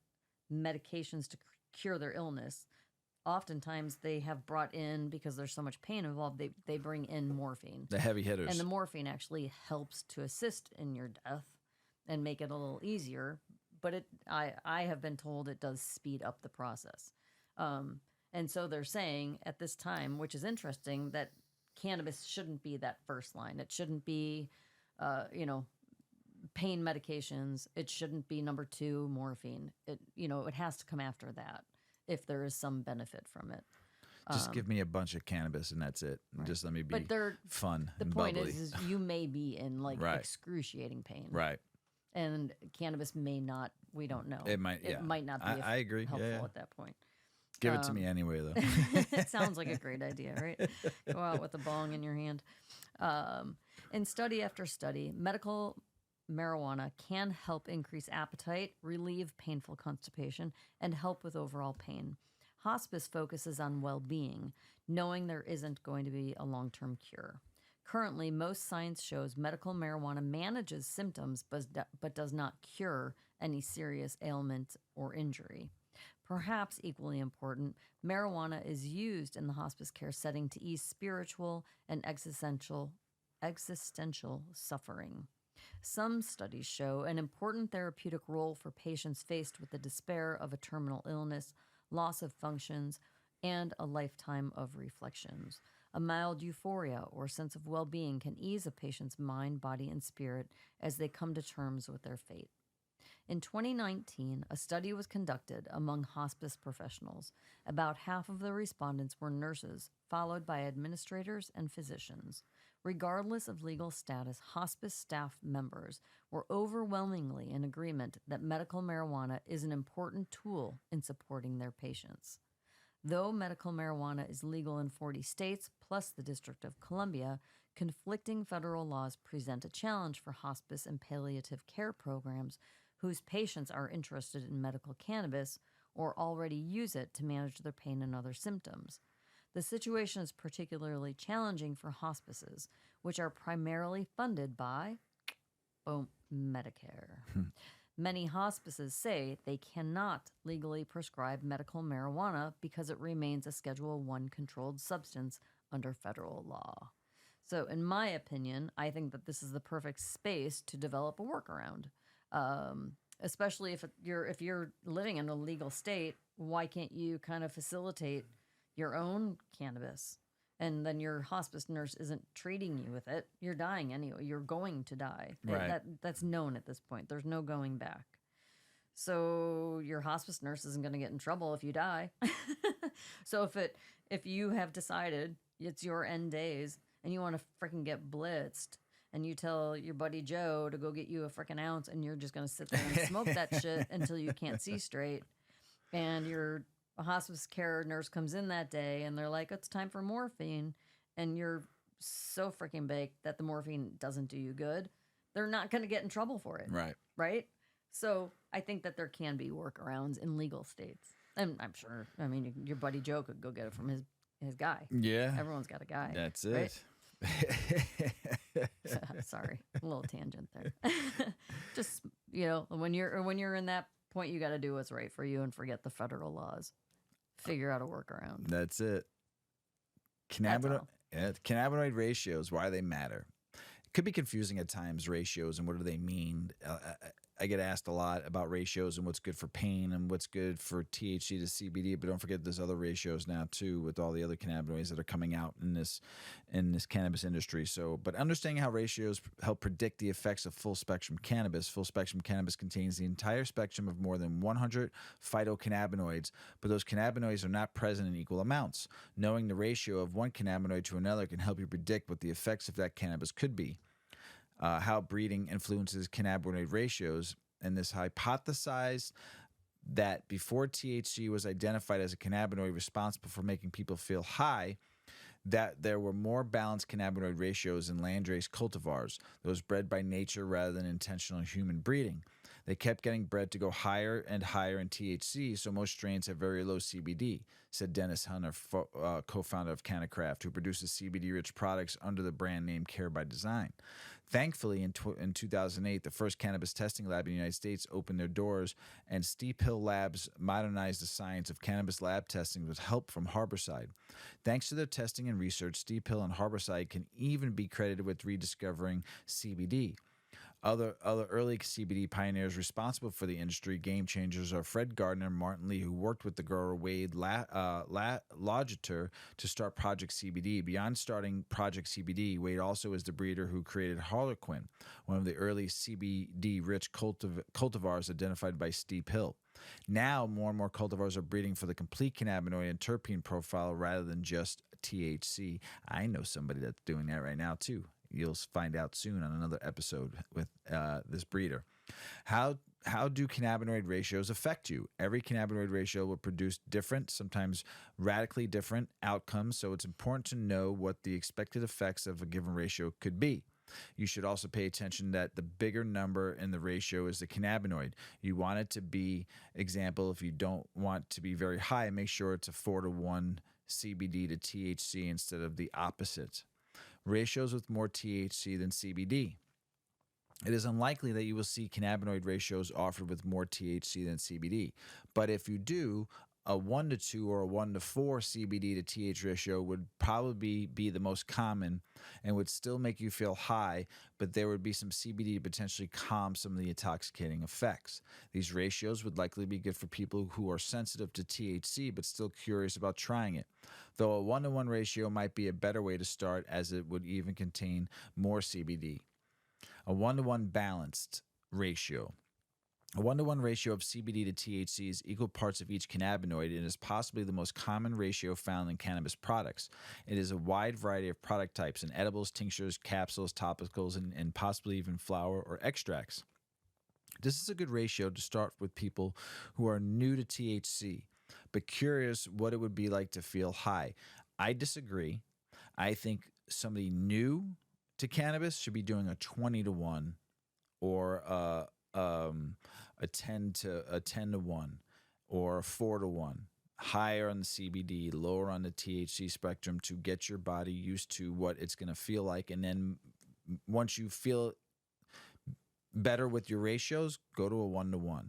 Speaker 2: medications to cure their illness. Oftentimes they have brought in, because there's so much pain involved, they bring in morphine.
Speaker 1: The heavy hitters.
Speaker 2: And the morphine actually helps to assist in your death and make it a little easier. But I have been told it does speed up the process. And so they're saying at this time, which is interesting, that cannabis shouldn't be that first line. It shouldn't be, pain medications. It shouldn't be number 2, morphine. It has to come after that if there is some benefit from it.
Speaker 1: Just give me a bunch of cannabis and that's it. Right. Just let me be fun
Speaker 2: The
Speaker 1: and
Speaker 2: point
Speaker 1: bubbly.
Speaker 2: is you may be in excruciating pain.
Speaker 1: Right.
Speaker 2: And cannabis may not, we don't know.
Speaker 1: It might not be
Speaker 2: I
Speaker 1: agree.
Speaker 2: helpful at that point.
Speaker 1: Give it to me anyway, though.
Speaker 2: It sounds like a great idea, right? Go out with a bong in your hand. In study after study, medical marijuana can help increase appetite, relieve painful constipation, and help with overall pain. Hospice focuses on well-being, knowing there isn't going to be a long-term cure. Currently, most science shows medical marijuana manages symptoms but does not cure any serious ailment or injury. Perhaps equally important, marijuana is used in the hospice care setting to ease spiritual and existential suffering. Some studies show an important therapeutic role for patients faced with the despair of a terminal illness, loss of functions, and a lifetime of reflections. A mild euphoria or sense of well-being can ease a patient's mind, body, and spirit as they come to terms with their fate. In 2019, a study was conducted among hospice professionals. About half of the respondents were nurses, followed by administrators and physicians. Regardless of legal status, hospice staff members were overwhelmingly in agreement that medical marijuana is an important tool in supporting their patients. Though medical marijuana is legal in 40 states, plus the District of Columbia, conflicting federal laws present a challenge for hospice and palliative care programs whose patients are interested in medical cannabis or already use it to manage their pain and other symptoms. The situation is particularly challenging for hospices, which are primarily funded by Medicare. Many hospices say they cannot legally prescribe medical marijuana because it remains a Schedule I controlled substance under federal law. So in my opinion, I think that this is the perfect space to develop a workaround. Especially if you're living in a legal state, why can't you kind of facilitate your own cannabis? And then your hospice nurse isn't treating you with it. You're dying anyway. You're going to die.
Speaker 1: Right.
Speaker 2: That's known at this point. There's no going back. So your hospice nurse isn't going to get in trouble if you die. So if you have decided it's your end days and you want to freaking get blitzed, and you tell your buddy Joe to go get you a freaking ounce, and you're just going to sit there and smoke that shit until you can't see straight, and your hospice care nurse comes in that day, and they're like, it's time for morphine, and you're so freaking baked that the morphine doesn't do you good, they're not going to get in trouble for it.
Speaker 1: Right.
Speaker 2: Right? So I think that there can be workarounds in legal states. And I'm sure, I mean, your buddy Joe could go get it from his guy.
Speaker 1: Yeah.
Speaker 2: Everyone's got a guy.
Speaker 1: That's
Speaker 2: right?
Speaker 1: it.
Speaker 2: Sorry, a little tangent there. Just, when you're in that point, you got to do what's right for you and forget the federal laws. Figure out a workaround.
Speaker 1: That's it. Cannabinoid ratios, why they matter. It could be confusing at times, ratios, and what do they mean? I get asked a lot about ratios and what's good for pain and what's good for THC to CBD, but don't forget there's other ratios now too with all the other cannabinoids that are coming out in this cannabis industry. So, but understanding how ratios help predict the effects of full spectrum cannabis. Full spectrum cannabis contains the entire spectrum of more than 100 phytocannabinoids, but those cannabinoids are not present in equal amounts. Knowing the ratio of one cannabinoid to another can help you predict what the effects of that cannabis could be. How breeding influences cannabinoid ratios, and this hypothesized that before THC was identified as a cannabinoid responsible for making people feel high, that there were more balanced cannabinoid ratios in landrace cultivars, those bred by nature rather than intentional human breeding. They kept getting bred to go higher and higher in THC, so most strains have very low CBD, said Dennis Hunter, co-founder of CannaCraft, who produces CBD-rich products under the brand name Care by Design. Thankfully, in 2008, the first cannabis testing lab in the United States opened their doors, and Steep Hill Labs modernized the science of cannabis lab testing with help from Harborside. Thanks to their testing and research, Steep Hill and Harborside can even be credited with rediscovering CBD. Other early CBD pioneers responsible for the industry game changers are Fred Gardner and Martin Lee, who worked with the grower Wade Logiter to start Project CBD. Beyond starting Project CBD, Wade also is the breeder who created Harlequin, one of the early CBD-rich cultivars identified by Steep Hill. Now, more and more cultivars are breeding for the complete cannabinoid and terpene profile rather than just THC. I know somebody that's doing that right now, too. You'll find out soon on another episode with this breeder. How do cannabinoid ratios affect you? Every cannabinoid ratio will produce different, sometimes radically different outcomes, so it's important to know what the expected effects of a given ratio could be. You should also pay attention that the bigger number in the ratio is the cannabinoid. You want it to be, example, if you don't want to be very high, make sure it's a 4-to-1 CBD to THC instead of the opposite. Ratios with more THC than CBD. It is unlikely that you will see cannabinoid ratios offered with more THC than CBD. But if you do, a 1-to-2 or a 1-to-4 CBD to THC ratio would probably be the most common and would still make you feel high, but there would be some CBD to potentially calm some of the intoxicating effects. These ratios would likely be good for people who are sensitive to THC but still curious about trying it, though a 1-to-1 ratio might be a better way to start, as it would even contain more CBD. A 1-to-1 balanced ratio. A 1-to-1 ratio of CBD to THC is equal parts of each cannabinoid and is possibly the most common ratio found in cannabis products. It is a wide variety of product types in edibles, tinctures, capsules, topicals, and possibly even flower or extracts. This is a good ratio to start with people who are new to THC, but curious what it would be like to feel high. I disagree. I think somebody new to cannabis should be doing a 20-to-1 or a 10-to-1 or a 4-to-1, higher on the CBD, lower on the THC spectrum, to get your body used to what it's going to feel like. And then once you feel better with your ratios, go to a 1-to-1.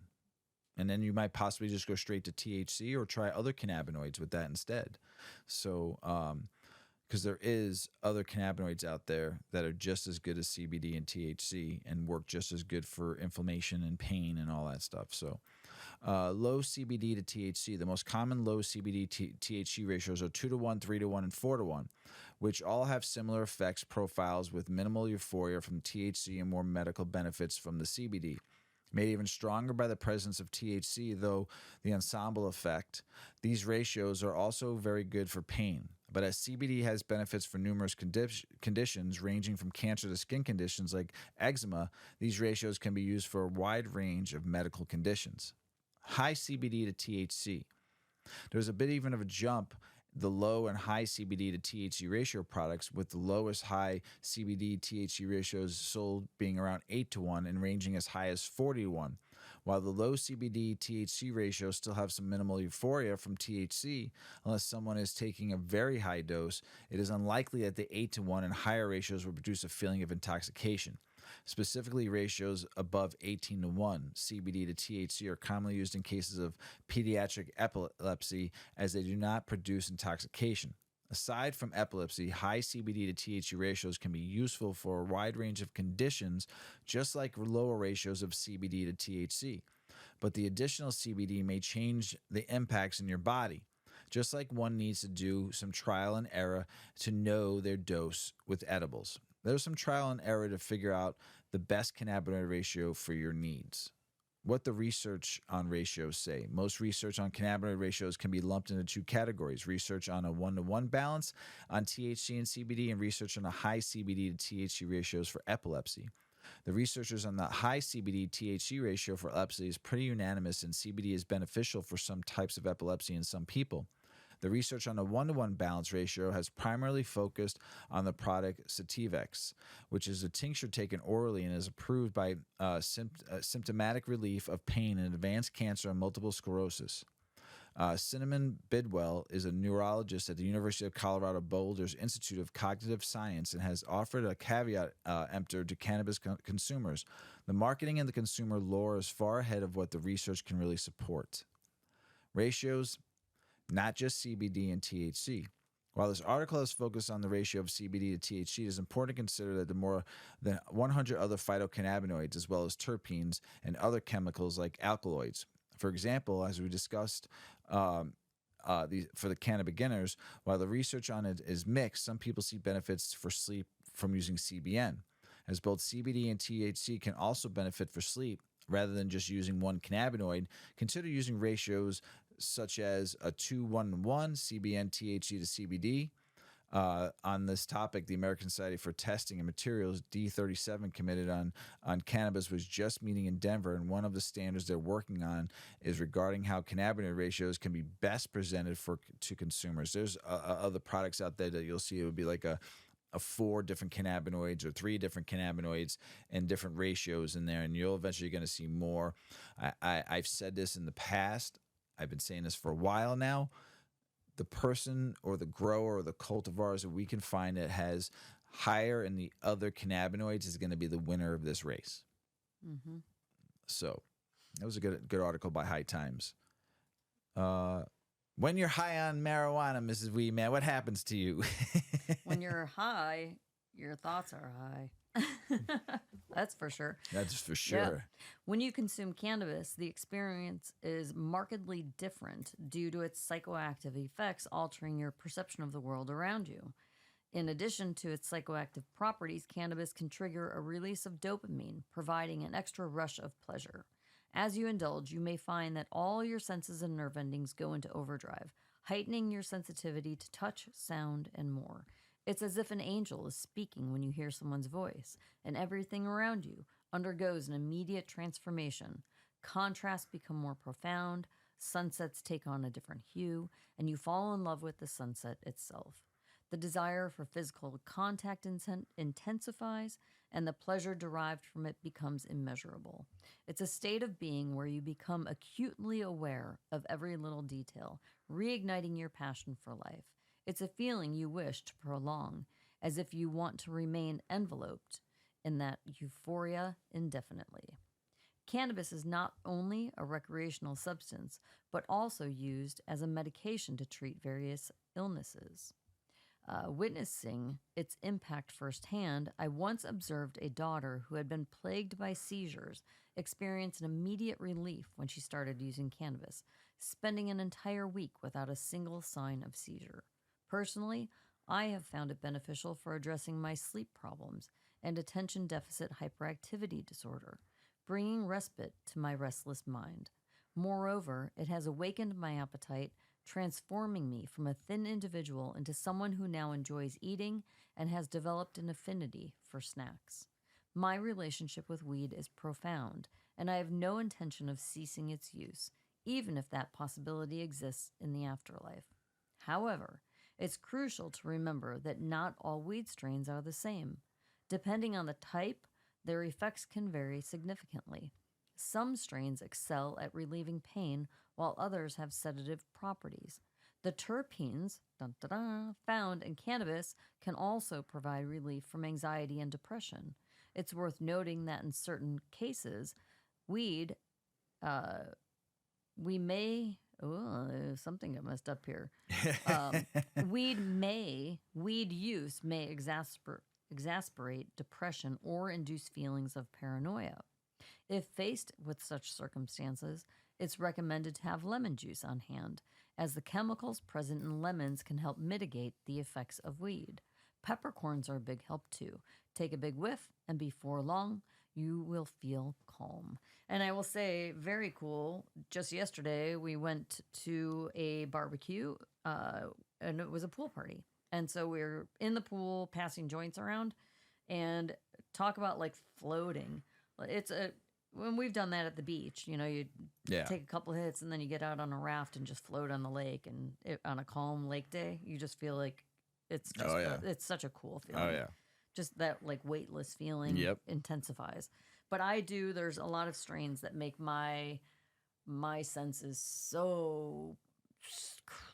Speaker 1: And then you might possibly just go straight to THC or try other cannabinoids with that instead. So, because there is other cannabinoids out there that are just as good as CBD and THC and work just as good for inflammation and pain and all that stuff. So low CBD to THC. The most common low CBD THC ratios are 2-to-1, 3-to-1, and 4-to-1, which all have similar effects profiles with minimal euphoria from THC and more medical benefits from the CBD. Made even stronger by the presence of THC, though the ensemble effect, these ratios are also very good for pain. But as CBD has benefits for numerous conditions, ranging from cancer to skin conditions like eczema, these ratios can be used for a wide range of medical conditions. High CBD to THC. There's a bit even of a jump, the low and high CBD to THC ratio products, with the lowest high CBD THC ratios sold being around 8-to-1 and ranging as high as 40-to-1. While the low CBD THC ratios still have some minimal euphoria from THC, unless someone is taking a very high dose, it is unlikely that the 8-to-1 and higher ratios will produce a feeling of intoxication. Specifically, ratios above 18-to-1 CBD to THC are commonly used in cases of pediatric epilepsy, as they do not produce intoxication. Aside from epilepsy, high CBD to THC ratios can be useful for a wide range of conditions, just like lower ratios of CBD to THC. But the additional CBD may change the impacts in your body, just like one needs to do some trial and error to know their dose with edibles. There's some trial and error to figure out the best cannabinoid ratio for your needs. What the research on ratios say. Most research on cannabinoid ratios can be lumped into two categories: research on a 1-to-1 balance on THC and CBD, and research on a high CBD to THC ratios for epilepsy. The researchers on the high CBD THC ratio for epilepsy is pretty unanimous, and CBD is beneficial for some types of epilepsy in some people. The research on the 1-to-1 balance ratio has primarily focused on the product Sativex, which is a tincture taken orally and is approved by symptomatic relief of pain in advanced cancer and multiple sclerosis. Cinnamon Bidwell is a neurologist at the University of Colorado Boulder's Institute of Cognitive Science and has offered a caveat emptor to cannabis consumers. The marketing and the consumer lore is far ahead of what the research can really support. Ratios, not just CBD and THC. While this article has focused on the ratio of CBD to THC, it is important to consider that the more than 100 other phytocannabinoids, as well as terpenes and other chemicals like alkaloids. For example, as we discussed for the canna beginners, while the research on it is mixed, some people see benefits for sleep from using CBN. As both CBD and THC can also benefit for sleep, rather than just using one cannabinoid, consider using ratios such as a 2-1-1 CBN THC to CBD. On this topic, the American Society for Testing and Materials, D37, committed on cannabis, was just meeting in Denver, and one of the standards they're working on is regarding how cannabinoid ratios can be best presented to consumers. There's other products out there that you'll see. It would be like a 4 different cannabinoids or 3 different cannabinoids and different ratios in there, and you'll eventually going to see more. I've said this in the past. I've been saying this for a while now. The person or the grower or the cultivars that we can find that has higher in the other cannabinoids is going to be the winner of this race. Mm-hmm. So that was a good article by High Times. When you're high on marijuana, Mrs. Weedman, what happens to you?
Speaker 2: When you're high, your thoughts are high. That's for sure.
Speaker 1: That's for sure.
Speaker 2: Yeah. When you consume cannabis, the experience is markedly different due to its psychoactive effects altering your perception of the world around you. In addition to its psychoactive properties, cannabis can trigger a release of dopamine, providing an extra rush of pleasure. As you indulge, you may find that all your senses and nerve endings go into overdrive, heightening your sensitivity to touch, sound, and more. It's as if an angel is speaking when you hear someone's voice, and everything around you undergoes an immediate transformation. Contrasts become more profound, sunsets take on a different hue, and you fall in love with the sunset itself. The desire for physical contact intensifies, and the pleasure derived from it becomes immeasurable. It's a state of being where you become acutely aware of every little detail, reigniting your passion for life. It's a feeling you wish to prolong, as if you want to remain enveloped in that euphoria indefinitely. Cannabis is not only a recreational substance, but also used as a medication to treat various illnesses. Witnessing its impact firsthand, I once observed a daughter who had been plagued by seizures experience an immediate relief when she started using cannabis, spending an entire week without a single sign of seizure. Personally, I have found it beneficial for addressing my sleep problems and attention deficit hyperactivity disorder, bringing respite to my restless mind. Moreover, it has awakened my appetite, transforming me from a thin individual into someone who now enjoys eating and has developed an affinity for snacks. My relationship with weed is profound, and I have no intention of ceasing its use, even if that possibility exists in the afterlife. However, it's crucial to remember that not all weed strains are the same. Depending on the type, their effects can vary significantly. Some strains excel at relieving pain, while others have sedative properties. The terpenes found in cannabis can also provide relief from anxiety and depression. It's worth noting that in certain cases, weed something got messed up here. Weed use may exasperate depression or induce feelings of paranoia. If faced with such circumstances, it's recommended to have lemon juice on hand, as the chemicals present in lemons can help mitigate the effects of weed. Peppercorns are a big help too. Take a big whiff, and before long, you will feel calm. And I will say, very cool, just yesterday we went to a barbecue, and it was a pool party. And so we were in the pool passing joints around, and talk about like floating. It's a when we've done that at the beach, you know, you
Speaker 1: Yeah.
Speaker 2: take a couple hits and then you get out on a raft and just float on the lake. And on a calm lake day, you just feel like it's just
Speaker 1: Oh, yeah.
Speaker 2: it's such a cool feeling.
Speaker 1: Oh, yeah.
Speaker 2: Just that like weightless feeling
Speaker 1: Yep.
Speaker 2: intensifies. But there's a lot of strains that make my senses so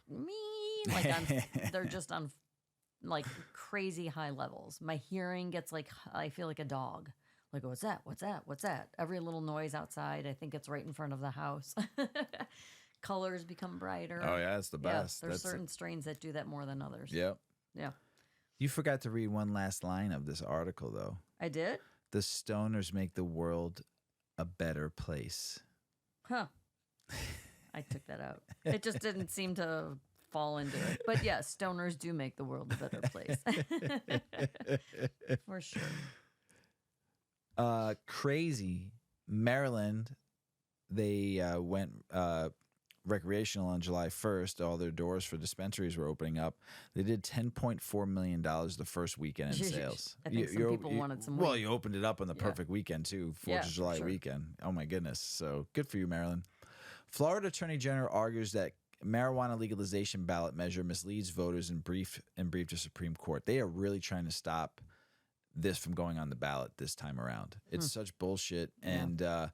Speaker 2: mean. Like they're just on like crazy high levels. My hearing gets like, I feel like a dog. Like, what's that? What's that? What's that? Every little noise outside, I think it's right in front of the house. Colors become brighter.
Speaker 1: Oh, yeah, it's the best.
Speaker 2: There's certain strains that do that more than others.
Speaker 1: Yep.
Speaker 2: Yeah.
Speaker 1: You forgot to read one last line of this article, though.
Speaker 2: I did?
Speaker 1: The stoners make the world a better place.
Speaker 2: Huh. I took that out. It just didn't seem to fall into it. But yes, stoners do make the world a better place. For sure.
Speaker 1: Crazy. Maryland, they went recreational on July 1st. All their doors for dispensaries were opening up. They did $10.4 million the first weekend in sales.
Speaker 2: I think some people wanted some
Speaker 1: Well,
Speaker 2: weed.
Speaker 1: you opened it up on the perfect weekend, too, 4th of July weekend. Oh, my goodness. So good for you, Maryland. Florida Attorney General argues that marijuana legalization ballot measure misleads voters and brief to Supreme Court. They are really trying to stop this from going on the ballot this time around. It's such bullshit.
Speaker 2: Yeah.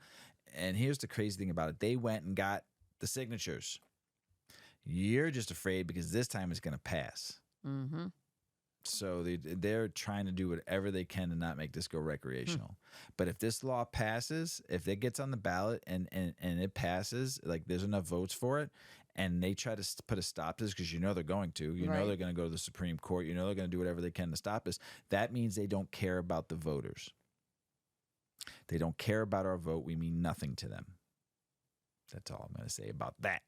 Speaker 1: And here's the crazy thing about it. They went and got the signatures. You're just afraid because this time it's going to pass.
Speaker 2: Mm-hmm.
Speaker 1: So they're trying to do whatever they can to not make this go recreational. But if this law passes, if it gets on the ballot and it passes, like there's enough votes for it, and they try to put a stop to this, because you know they're going to. You know they're going to go to the Supreme Court. You know they're going to do whatever they can to stop this. That means they don't care about the voters. They don't care about our vote. We mean nothing to them. That's all I'm going to say about that.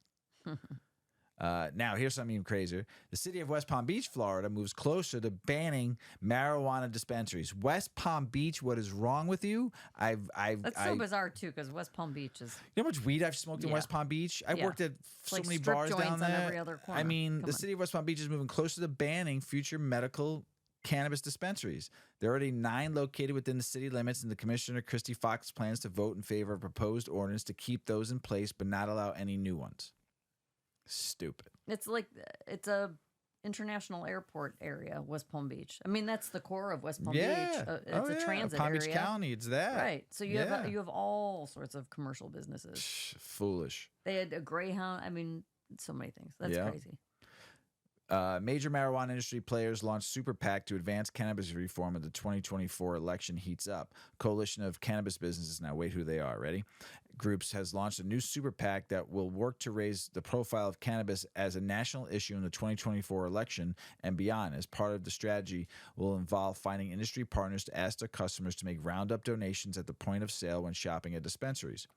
Speaker 1: Now, here's something even crazier. The city of West Palm Beach, Florida, moves closer to banning marijuana dispensaries. West Palm Beach, what is wrong with you?
Speaker 2: That's so bizarre, too, because West Palm Beach is...
Speaker 1: You know how much weed I've smoked in West Palm Beach? I've worked at so
Speaker 2: like
Speaker 1: many
Speaker 2: strip
Speaker 1: bars
Speaker 2: joints
Speaker 1: down there.
Speaker 2: on every other corner.
Speaker 1: I mean,
Speaker 2: Come
Speaker 1: the
Speaker 2: on.
Speaker 1: city of West Palm Beach is moving closer to banning future medical cannabis dispensaries. There are already 9 located within the city limits, and the Commissioner, Christy Fox, plans to vote in favor of a proposed ordinance to keep those in place but not allow any new ones. Stupid.
Speaker 2: It's like, it's a international airport area, West Palm Beach. I mean, that's the core of West Palm Beach. It's a transit
Speaker 1: Palm
Speaker 2: area.
Speaker 1: Beach County, it's that.
Speaker 2: Right. So you have all sorts of commercial businesses.
Speaker 1: Foolish.
Speaker 2: They had a Greyhound. I mean, so many things. That's crazy.
Speaker 1: Major marijuana industry players launched Super PAC to advance cannabis reform as the 2024 election heats up. Coalition of cannabis businesses, now wait who they are, ready? Groups has launched a new Super PAC that will work to raise the profile of cannabis as a national issue in the 2024 election and beyond. As part of the strategy, will involve finding industry partners to ask their customers to make roundup donations at the point of sale when shopping at dispensaries.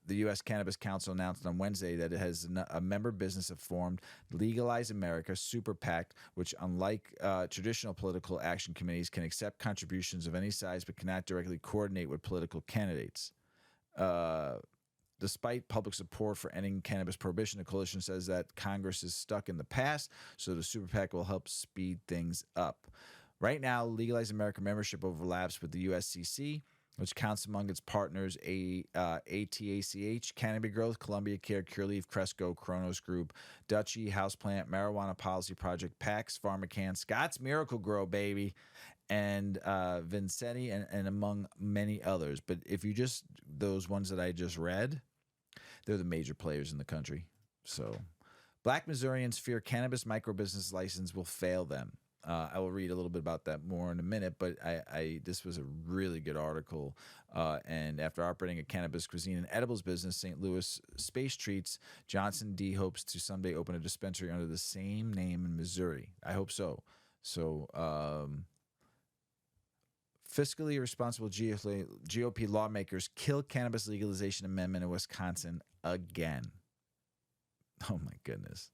Speaker 1: The U.S. Cannabis Council announced on Wednesday that it has a member business have formed, Legalize America Super PAC, which, unlike traditional political action committees, can accept contributions of any size but cannot directly coordinate with political candidates. Despite public support for ending cannabis prohibition, the coalition says that Congress is stuck in the past, so the Super PAC will help speed things up. Right now, Legalize America membership overlaps with the USCC, which counts among its partners ATACH, Canopy Growth, Columbia Care, Cureleaf, Cresco, Kronos Group, Dutchie, Houseplant, Marijuana Policy Project, PAX, PharmaCann, Scott's Miracle Grow, baby, and Vincetti, and among many others. But if you just, those ones that I just read, they're the major players in the country. So Black Missourians fear cannabis microbusiness license will fail them. I will read a little bit about that more in a minute, but this was a really good article. And after operating a cannabis cuisine and edibles business, St. Louis Space Treats, Johnson D. hopes to someday open a dispensary under the same name in Missouri. I hope so. So, fiscally irresponsible GOP lawmakers kill cannabis legalization amendment in Wisconsin again. Oh, my goodness.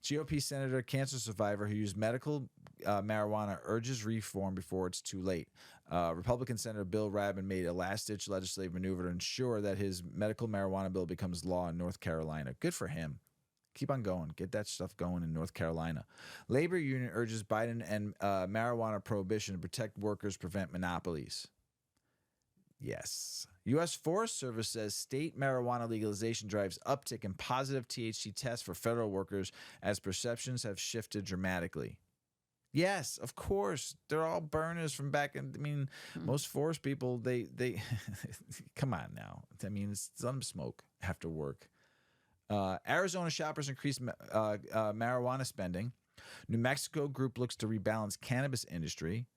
Speaker 1: GOP Senator, cancer survivor who used medical marijuana, urges reform before it's too late. Republican Senator Bill Rabin made a last-ditch legislative maneuver to ensure that his medical marijuana bill becomes law in North Carolina. Good for him. Keep on going. Get that stuff going in North Carolina. Labor union urges Biden and marijuana prohibition to protect workers, prevent monopolies. Yes. U.S. Forest Service says state marijuana legalization drives uptick in positive THC tests for federal workers as perceptions have shifted dramatically. Yes, of course. They're all burners from back in. I mean, most forest people, they come on now. I mean, let them smoke after work. Arizona shoppers increase marijuana spending. New Mexico group looks to rebalance cannabis industry.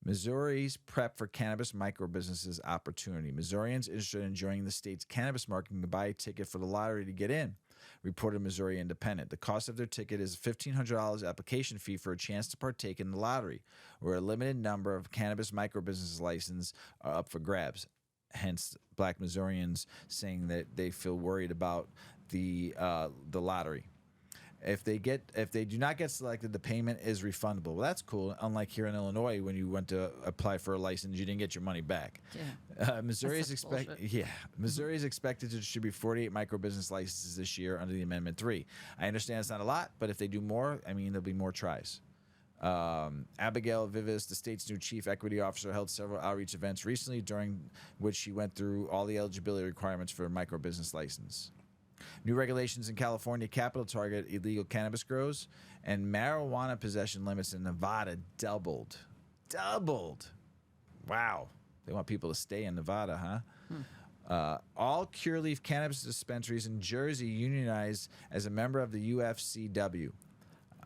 Speaker 1: Missouri's prep for cannabis microbusinesses opportunity. Missourians interested in joining the state's cannabis market can buy a ticket for the lottery to get in, reported Missouri Independent. The cost of their ticket is a $1,500 application fee for a chance to partake in the lottery, where a limited number of cannabis microbusiness licenses are up for grabs. Hence, Black Missourians saying that they feel worried about the lottery. If they do not get selected, the payment is refundable. Well, that's cool. Unlike here in Illinois, when you went to apply for a license, you didn't get your money back.
Speaker 2: Yeah.
Speaker 1: Missouri is expected to distribute 48 microbusiness licenses this year under the Amendment 3. I understand it's not a lot, but if they do more, I mean, there'll be more tries. Abigail Vivis, the state's new chief equity officer, held several outreach events recently, during which she went through all the eligibility requirements for a microbusiness license. New regulations in California capital target illegal cannabis grows, and marijuana possession limits in Nevada doubled. Wow. They want people to stay in Nevada, huh? All Cureleaf cannabis dispensaries in Jersey unionized as a member of the UFCW.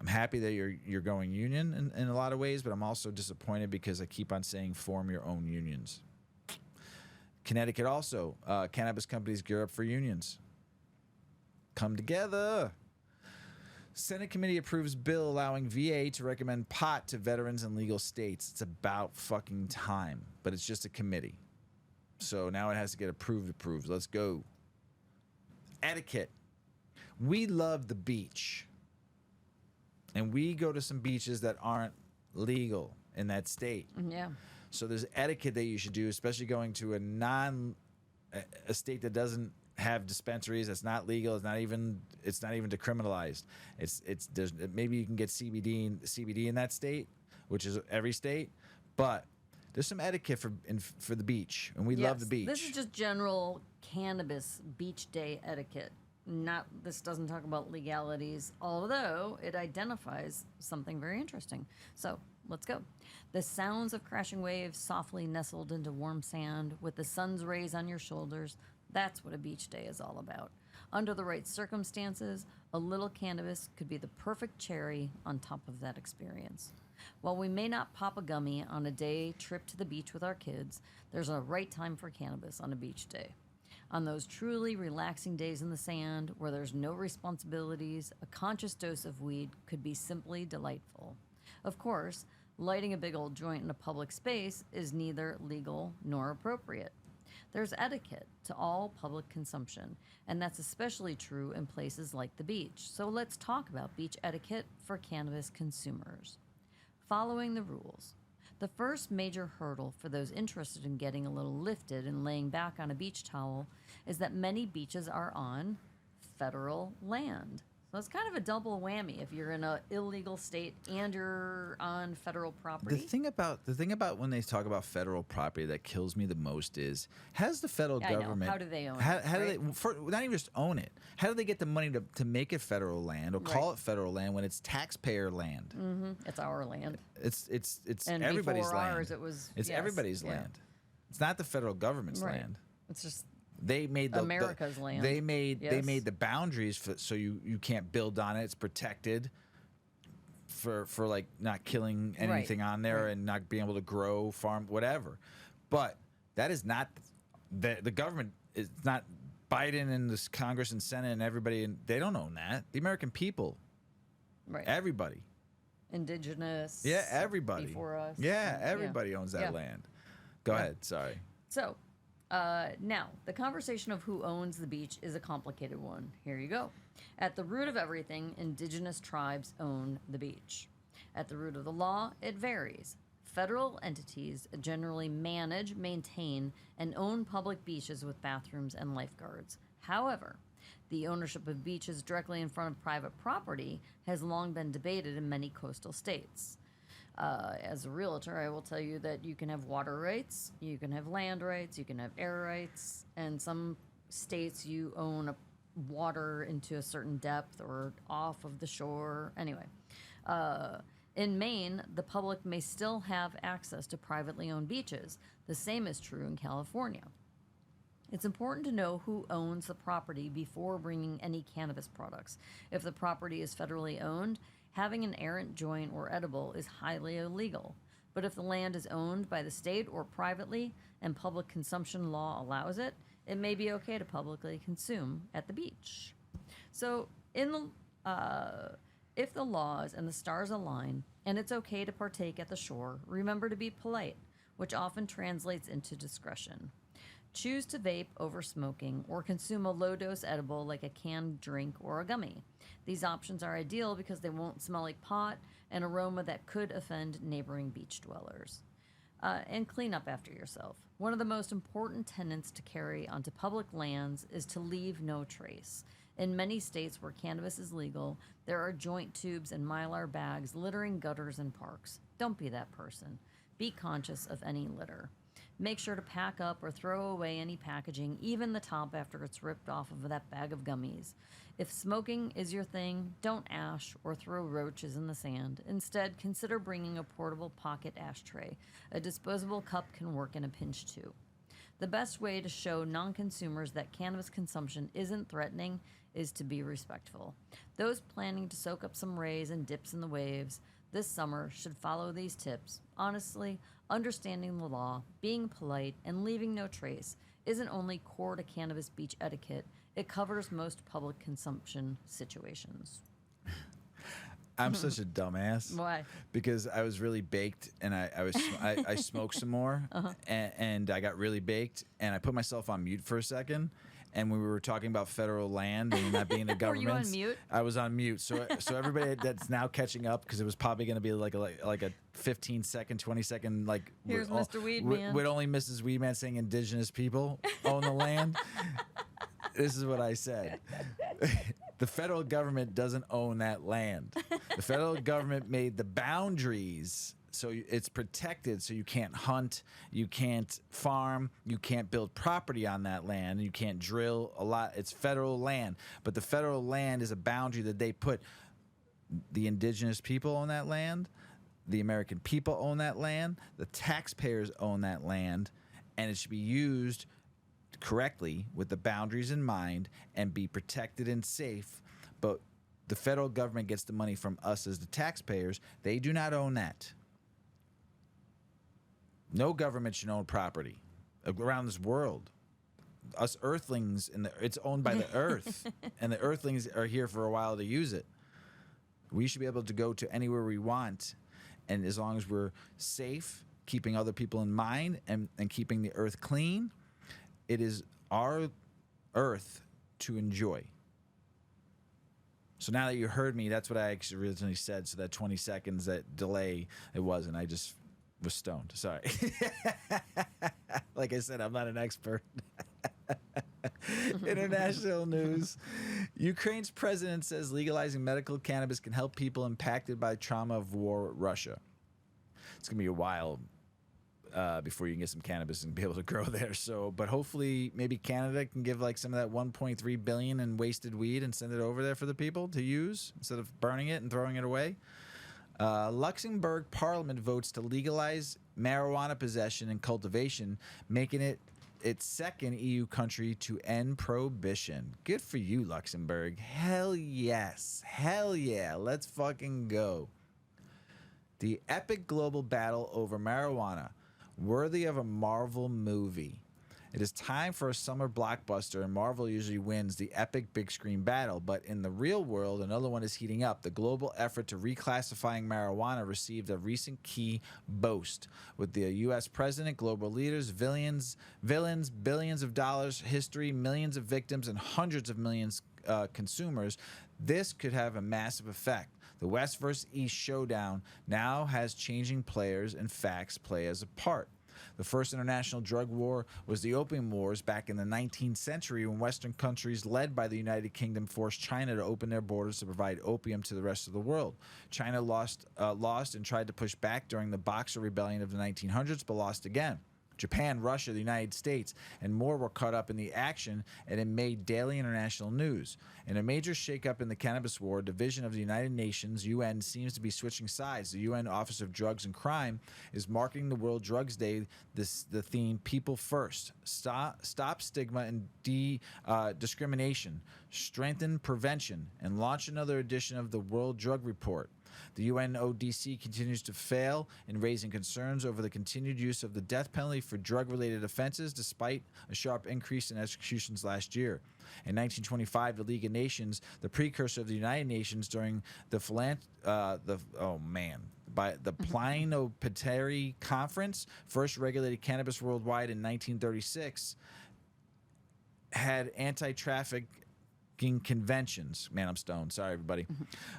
Speaker 1: I'm happy that you're going union in a lot of ways, but I'm also disappointed because I keep on saying form your own unions. Connecticut also, cannabis companies gear up for unions. Come together. Senate committee approves bill allowing VA to recommend pot to veterans in legal states. It's about fucking time, but it's just a committee. So now it has to get approved. Let's go. Etiquette. We love the beach. And we go to some beaches that aren't legal in that state.
Speaker 2: Yeah.
Speaker 1: So there's etiquette that you should do, especially going to a state that doesn't have dispensaries. That's not legal. It's not even decriminalized. There's maybe you can get CBD in that state, which is every state, but there's some etiquette for the beach, and we love the beach.
Speaker 2: This is just general cannabis beach day etiquette. This doesn't talk about legalities, although it identifies something very interesting. So let's go. The sounds of crashing waves softly nestled into warm sand with the sun's rays on your shoulders. That's what a beach day is all about. Under the right circumstances, a little cannabis could be the perfect cherry on top of that experience. While we may not pop a gummy on a day trip to the beach with our kids, there's a right time for cannabis on a beach day. On those truly relaxing days in the sand where there's no responsibilities, a conscious dose of weed could be simply delightful. Of course, lighting a big old joint in a public space is neither legal nor appropriate. There's etiquette to all public consumption, and that's especially true in places like the beach. So let's talk about beach etiquette for cannabis consumers. Following the rules. The first major hurdle for those interested in getting a little lifted and laying back on a beach towel is that many beaches are on federal land. So it's kind of a double whammy if you're in an illegal state and you're on federal property.
Speaker 1: The thing about when they talk about federal property that kills me the most is, has the federal government,
Speaker 2: how do they own it?
Speaker 1: How do they, not even just own it, how do they get the money to make it federal land or call it federal land when it's taxpayer land?
Speaker 2: Mm-hmm. It's our land.
Speaker 1: It's
Speaker 2: and
Speaker 1: everybody's
Speaker 2: before
Speaker 1: land.
Speaker 2: Ours, it was
Speaker 1: everybody's land. It's not the federal government's land.
Speaker 2: It's just
Speaker 1: they made
Speaker 2: America's land.
Speaker 1: They made the boundaries so you can't build on it. It's protected for like not killing anything on there and not being able to grow, farm, whatever. But that is not the government is not Biden and this Congress and Senate and everybody, and they don't own that. The American people, everybody,
Speaker 2: indigenous,
Speaker 1: everybody
Speaker 2: before us,
Speaker 1: everybody owns that land. Go ahead. Sorry.
Speaker 2: So. Now, the conversation of who owns the beach is a complicated one. Here you go. At the root of everything, indigenous tribes own the beach. At the root of the law, it varies. Federal entities generally manage, maintain, and own public beaches with bathrooms and lifeguards. However, the ownership of beaches directly in front of private property has long been debated in many coastal states. As a realtor, I will tell you that you can have water rights, you can have land rights, you can have air rights, and some states you own water into a certain depth or off of the shore. Anyway, in Maine, the public may still have access to privately owned beaches. The same is true in California. It's important to know who owns the property before bringing any cannabis products. If the property is federally owned, having an errant joint or edible is highly illegal. But if the land is owned by the state or privately and public consumption law allows it, it may be okay to publicly consume at the beach. So, if the laws and the stars align and it's okay to partake at the shore, remember to be polite, which often translates into discretion. Choose to vape over smoking or consume a low-dose edible like a canned drink or a gummy. These options are ideal because they won't smell like pot, an aroma that could offend neighboring beach dwellers. And clean up after yourself. One of the most important tenets to carry onto public lands is to leave no trace. In many states where cannabis is legal, there are joint tubes and mylar bags littering gutters and parks. Don't be that person. Be conscious of any litter. Make sure to pack up or throw away any packaging, even the top after it's ripped off of that bag of gummies. If smoking is your thing, don't ash or throw roaches in the sand. Instead, consider bringing a portable pocket ashtray. A disposable cup can work in a pinch too. The best way to show non-consumers that cannabis consumption isn't threatening is to be respectful. Those planning to soak up some rays and dips in the waves this summer should follow these tips. Honestly, understanding the law, being polite, and leaving no trace isn't only core to cannabis beach etiquette, it covers most public consumption situations.
Speaker 1: I'm such a dumbass.
Speaker 2: Why?
Speaker 1: Because I was really baked, and I smoked some more, and I got really baked, and I put myself on mute for a second. And when we were talking about federal land and not being the government,
Speaker 2: Were you on mute?
Speaker 1: I was on mute. So everybody that's now catching up, because it was probably going to be like a 15-second, 20-second, like
Speaker 2: here's Mr. Weedman
Speaker 1: with only Mrs. Weedman saying indigenous people own the land. This is what I said. The federal government doesn't own that land. The federal government made the boundaries so it's protected, so you can't hunt, you can't farm, you can't build property on that land, you can't drill a lot. It's federal land, but the federal land is a boundary that they put. The indigenous people own that land, the American people own that land, the taxpayers own that land, and it should be used correctly with the boundaries in mind and be protected and safe. But the federal government gets the money from us as the taxpayers. They do not own that. No government should own property around this world. Us earthlings, it's owned by the earth, and the earthlings are here for a while to use it. We should be able to go to anywhere we want, and as long as we're safe, keeping other people in mind, and keeping the earth clean, it is our earth to enjoy. So now that you heard me, that's what I actually originally said. So that 20 seconds, that delay, it wasn't. I just was stoned. Sorry. Like I said, I'm not an expert. International news. Ukraine's president says legalizing medical cannabis can help people impacted by trauma of war with Russia. It's going to be a while before you can get some cannabis and be able to grow there. So, but hopefully maybe Canada can give like some of that 1.3 billion in wasted weed and send it over there for the people to use instead of burning it and throwing it away. Luxembourg Parliament votes to legalize marijuana possession and cultivation, making it its second EU country to end prohibition. Good for you, Luxembourg. Hell yes. Hell yeah. Let's fucking go. The epic global battle over marijuana, worthy of a Marvel movie. It is time for a summer blockbuster, and Marvel usually wins the epic big screen battle. But in the real world, another one is heating up. The global effort to reclassifying marijuana received a recent key boost. With the U.S. president, global leaders, villains, billions of dollars, history, millions of victims, and hundreds of millions consumers, this could have a massive effect. The West versus East showdown now has changing players, and facts play as a part. The first international drug war was the Opium Wars back in the 19th century, when Western countries led by the United Kingdom forced China to open their borders to provide opium to the rest of the world. China lost and tried to push back during the Boxer Rebellion of the 1900s, but lost again. Japan, Russia, the United States, and more were caught up in the action, and it made daily international news. In a major shakeup in the cannabis war, division of the United Nations, UN, seems to be switching sides. The UN Office of Drugs and Crime is marking the World Drugs Day the theme People First. Stop stigma and discrimination, strengthen prevention, and launch another edition of the World Drug Report. The UNODC continues to fail in raising concerns over the continued use of the death penalty for drug-related offenses, despite a sharp increase in executions last year. In 1925, the League of Nations, the precursor of the United Nations, during the Plenipotentiary Conference, first regulated cannabis worldwide in 1936, had anti-trafficking conventions. Man, I'm stoned. Sorry, everybody.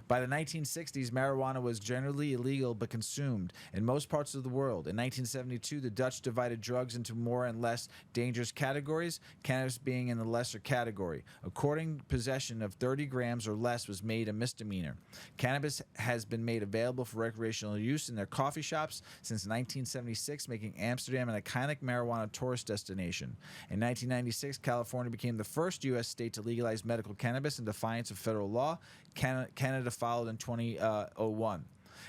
Speaker 1: By the 1960s, marijuana was generally illegal but consumed in most parts of the world. In 1972, the Dutch divided drugs into more and less dangerous categories, cannabis being in the lesser category. According, possession of 30 grams or less was made a misdemeanor. Cannabis has been made available for recreational use in their coffee shops since 1976, making Amsterdam an iconic marijuana tourist destination. In 1996, California became the first U.S. state to legalize medical cannabis in defiance of federal law. Canada followed in 2001.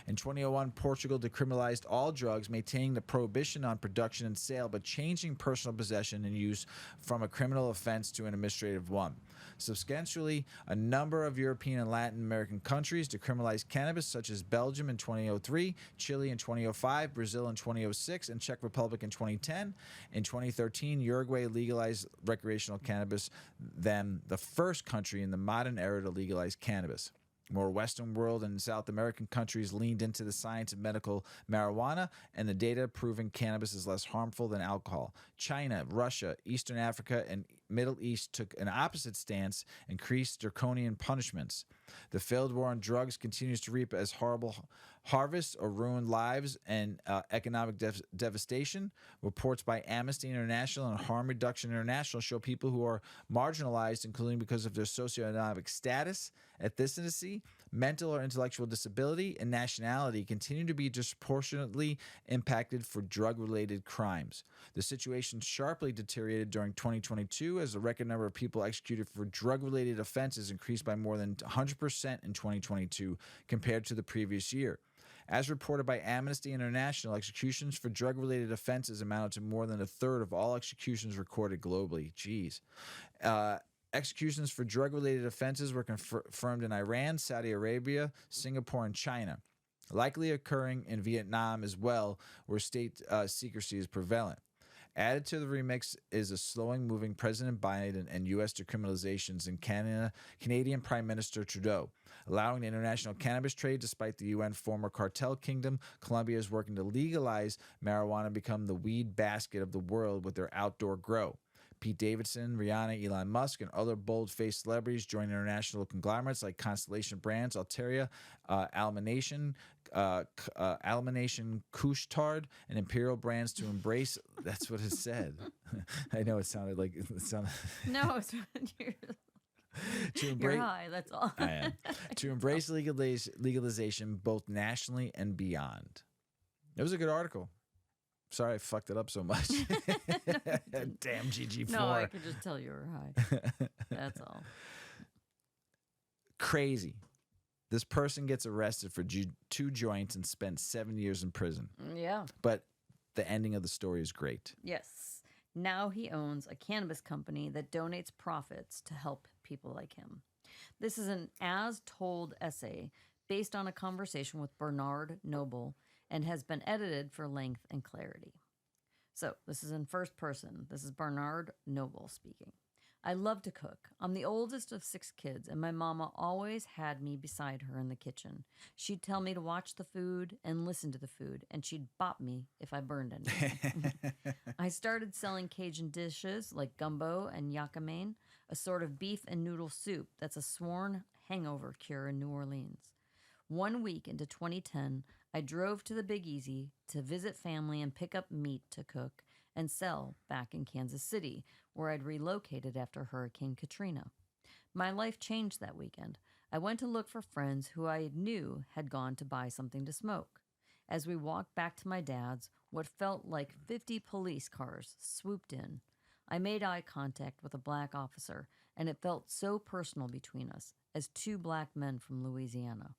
Speaker 1: In 2001, Portugal decriminalized all drugs, maintaining the prohibition on production and sale, but changing personal possession and use from a criminal offense to an administrative one. Subsequently, a number of European and Latin American countries decriminalized cannabis, such as Belgium in 2003, Chile in 2005, Brazil in 2006, and Czech Republic in 2010. In 2013, Uruguay legalized recreational cannabis, then the first country in the modern era to legalize cannabis. More Western world and South American countries leaned into the science of medical marijuana and the data proving cannabis is less harmful than alcohol. China, Russia, Eastern Africa, and Middle East took an opposite stance, increased draconian punishments. The failed war on drugs continues to reap as horrible harvest or ruined lives and economic devastation. Reports by Amnesty International and Harm Reduction International show people who are marginalized, including because of their socioeconomic status, ethnicity, mental or intellectual disability, and nationality, continue to be disproportionately impacted for drug-related crimes. The situation sharply deteriorated during 2022 as the record number of people executed for drug-related offenses increased by more than 100% in 2022 compared to the previous year. As reported by Amnesty International, executions for drug-related offenses amounted to more than a third of all executions recorded globally. Jeez. Executions for drug-related offenses were confirmed in Iran, Saudi Arabia, Singapore, and China, likely occurring in Vietnam as well, where state secrecy is prevalent. Added to the remix is a slowing-moving President Biden and U.S. decriminalizations in Canadian Prime Minister Trudeau, allowing the international cannabis trade despite the UN former cartel kingdom. Colombia is working to legalize marijuana and become the weed basket of the world with their outdoor grow. Pete Davidson, Rihanna, Elon Musk, and other bold-faced celebrities join international conglomerates like Constellation Brands, Alteria, Almanation, Couche-Tard, and Imperial Brands to embrace. That's what it said. I know it sounded like it sounded.
Speaker 2: No, it's you're high. That's all.
Speaker 1: I am. To embrace legalization both nationally and beyond. It was a good article. Sorry I fucked it up so much. Damn GG4.
Speaker 2: No, I could just tell you were high. That's all.
Speaker 1: Crazy. This person gets arrested for 2 joints and spent 7 years in prison.
Speaker 2: Yeah.
Speaker 1: But the ending of the story is great.
Speaker 2: Yes. Now he owns a cannabis company that donates profits to help people like him. This is an as-told essay based on a conversation with Bernard Noble and has been edited for length and clarity. So this is in first person. This is Bernard Noble speaking. I love to cook. I'm the oldest of 6 kids, and my mama always had me beside her in the kitchen. She'd tell me to watch the food and listen to the food, and she'd bop me if I burned anything. I started selling Cajun dishes like gumbo and yakamain, a sort of beef and noodle soup that's a sworn hangover cure in New Orleans. 1 week into 2010, I drove to the Big Easy to visit family and pick up meat to cook and sell back in Kansas City, where I'd relocated after Hurricane Katrina. My life changed that weekend. I went to look for friends who I knew had gone to buy something to smoke. As we walked back to my dad's, what felt like 50 police cars swooped in. I made eye contact with a black officer, and it felt so personal between us as two black men from Louisiana.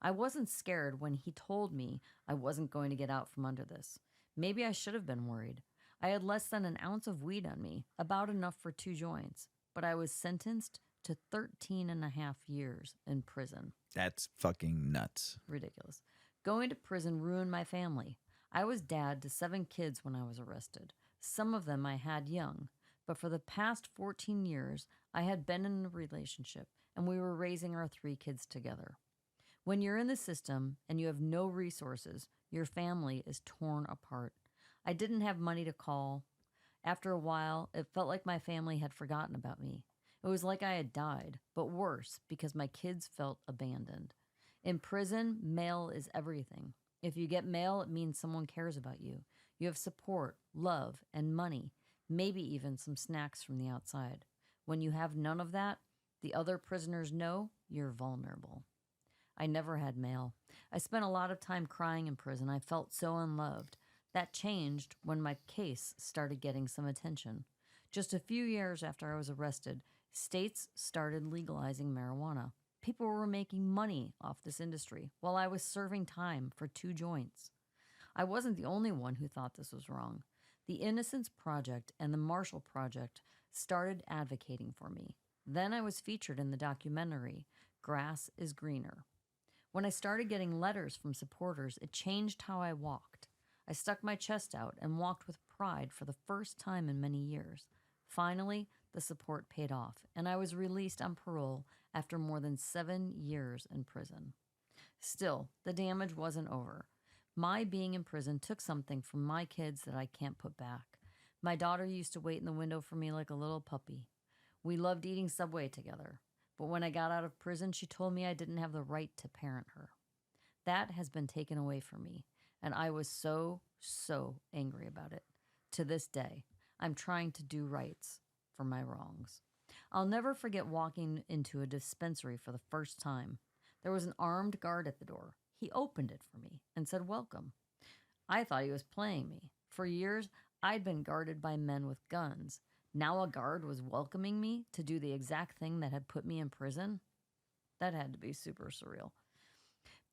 Speaker 2: I wasn't scared when he told me I wasn't going to get out from under this. Maybe I should have been worried. I had less than an ounce of weed on me, about enough for 2 joints, but I was sentenced to 13 and a half years in prison.
Speaker 1: That's fucking nuts.
Speaker 2: Ridiculous. Going to prison ruined my family. I was dad to 7 kids when I was arrested. Some of them I had young, but for the past 14 years, I had been in a relationship and we were raising our 3 kids together. When you're in the system and you have no resources, your family is torn apart. I didn't have money to call. After a while, it felt like my family had forgotten about me. It was like I had died, but worse because my kids felt abandoned. In prison, mail is everything. If you get mail, it means someone cares about you. You have support, love, and money, maybe even some snacks from the outside. When you have none of that, the other prisoners know you're vulnerable. I never had mail. I spent a lot of time crying in prison. I felt so unloved. That changed when my case started getting some attention. Just a few years after I was arrested, states started legalizing marijuana. People were making money off this industry while I was serving time for 2 joints. I wasn't the only one who thought this was wrong. The Innocence Project and the Marshall Project started advocating for me. Then I was featured in the documentary, Grass is Greener. When I started getting letters from supporters, it changed how I walked. I stuck my chest out and walked with pride for the first time in many years. Finally, the support paid off, and I was released on parole after more than 7 years in prison. Still, the damage wasn't over. My being in prison took something from my kids that I can't put back. My daughter used to wait in the window for me like a little puppy. We loved eating Subway together, but when I got out of prison, she told me I didn't have the right to parent her. That has been taken away from me, and I was so angry about it. To this day, I'm trying to do rights for my wrongs. I'll never forget walking into a dispensary for the first time. There was an armed guard at the door. He opened it for me and said, "Welcome." I thought he was playing me. For years, I'd been guarded by men with guns. Now a guard was welcoming me to do the exact thing that had put me in prison. That had to be super surreal.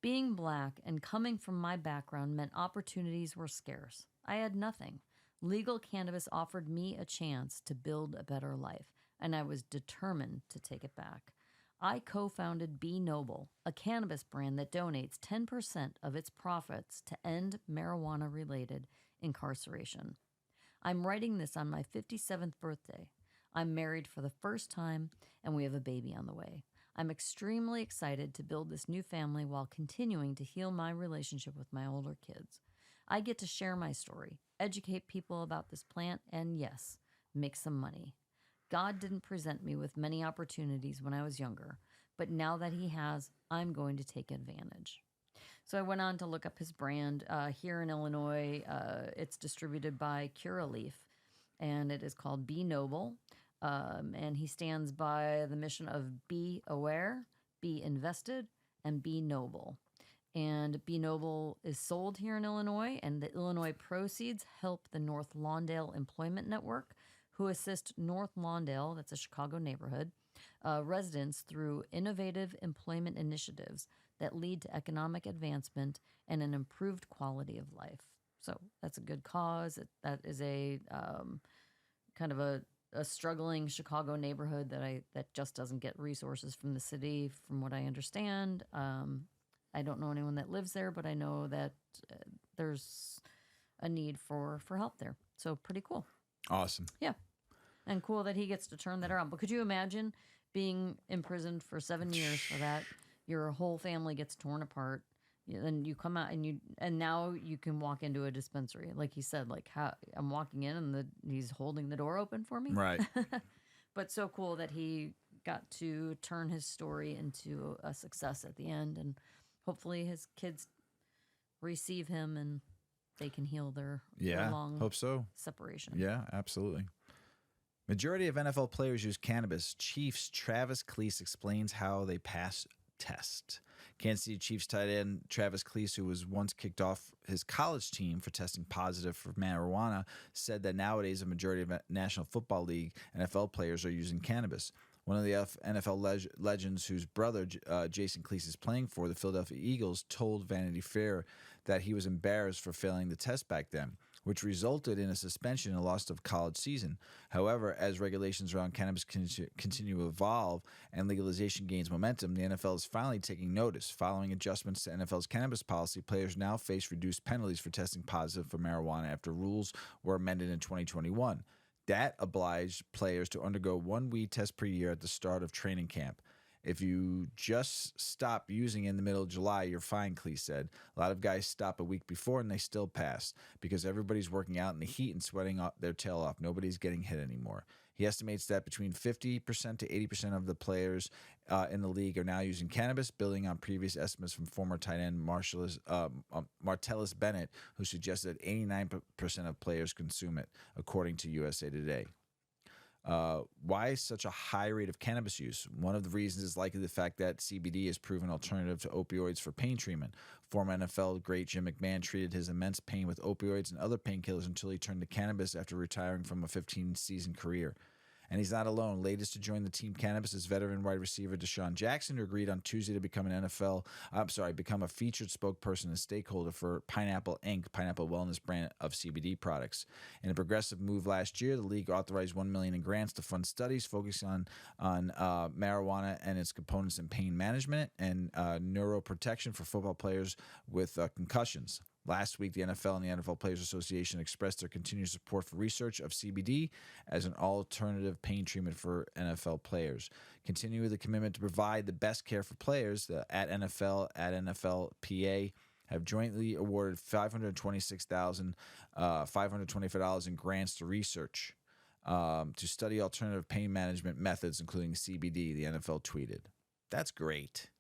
Speaker 2: Being black and coming from my background meant opportunities were scarce. I had nothing. Legal cannabis offered me a chance to build a better life, and I was determined to take it back. I co-founded Be Noble, a cannabis brand that donates 10% of its profits to end marijuana-related incarceration. I'm writing this on my 57th birthday. I'm married for the first time, and we have a baby on the way. I'm extremely excited to build this new family while continuing to heal my relationship with my older kids. I get to share my story, educate people about this plant, and yes, make some money. God didn't present me with many opportunities when I was younger, but now that he has, I'm going to take advantage. So I went on to look up his brand. Here in Illinois, it's distributed by Curaleaf, and it is called Be Noble. And he stands by the mission of be aware, be invested, and be noble. And Be Noble is sold here in Illinois, and the Illinois proceeds help the North Lawndale Employment Network, who assist North Lawndale, that's a Chicago neighborhood, residents through innovative employment initiatives that lead to economic advancement and an improved quality of life. So that's a good cause. That is a kind of a struggling Chicago neighborhood that just doesn't get resources from the city, from what I understand. I don't know anyone that lives there, but I know that there's a need for help there. So pretty cool.
Speaker 1: Awesome.
Speaker 2: Yeah. And cool that he gets to turn that around. But could you imagine being imprisoned for 7 years for that? Your whole family gets torn apart. Then you come out and now you can walk into a dispensary. Like he said, like how I'm walking in and he's holding the door open for me.
Speaker 1: Right.
Speaker 2: But so cool that he got to turn his story into a success at the end. And hopefully his kids receive him and they can heal their
Speaker 1: Yeah,
Speaker 2: long
Speaker 1: hope so.
Speaker 2: separation.
Speaker 1: Yeah, absolutely. Majority of NFL players use cannabis. Chiefs Travis Cleese explains how they pass test. Kansas City Chiefs tight end Travis Cleese, who was once kicked off his college team for testing positive for marijuana, said that nowadays a majority of National Football League NFL players are using cannabis. One of the NFL legends whose brother, Jason Cleese, is playing for the Philadelphia Eagles, told Vanity Fair that he was embarrassed for failing the test back then, which resulted in a suspension and a loss of college season. However, as regulations around cannabis continue to evolve and legalization gains momentum, the NFL is finally taking notice. Following adjustments to NFL's cannabis policy, players now face reduced penalties for testing positive for marijuana after rules were amended in 2021. That obliged players to undergo one weed test per year at the start of training camp. If you just stop using in the middle of July, you're fine, Cleese said. A lot of guys stop a week before and they still pass because everybody's working out in the heat and sweating their tail off. Nobody's getting hit anymore. He estimates that between 50% to 80% of the players in the league are now using cannabis, building on previous estimates from former tight end Martellus Bennett, who suggested that 89% of players consume it, according to USA Today. Why such a high rate of cannabis use? One of the reasons is likely the fact that CBD is proven alternative to opioids for pain treatment. Former NFL great Jim McMahon treated his immense pain with opioids and other painkillers until he turned to cannabis after retiring from a 15-season career. And he's not alone. Latest to join the team Cannabis is veteran wide receiver Deshaun Jackson, who agreed on Tuesday to become become a featured spokesperson and stakeholder for Pineapple Inc., Pineapple Wellness brand of CBD products. In a progressive move last year, the league authorized $1 million in grants to fund studies focusing on marijuana and its components in pain management and neuroprotection for football players with concussions. Last week, the NFL and the NFL Players Association expressed their continued support for research of CBD as an alternative pain treatment for NFL players. Continuing with the commitment to provide the best care for players, at NFLPA have jointly awarded $526,525 in grants to research to study alternative pain management methods, including CBD, the NFL tweeted. That's great.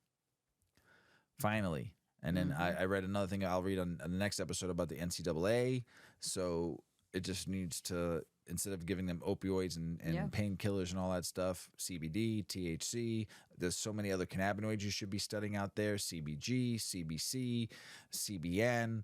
Speaker 1: Finally. And then I read another thing I'll read on the next episode about the NCAA. So it just needs to, instead of giving them opioids and painkillers and all that stuff, CBD, THC, there's so many other cannabinoids you should be studying out there, CBG, CBC, CBN,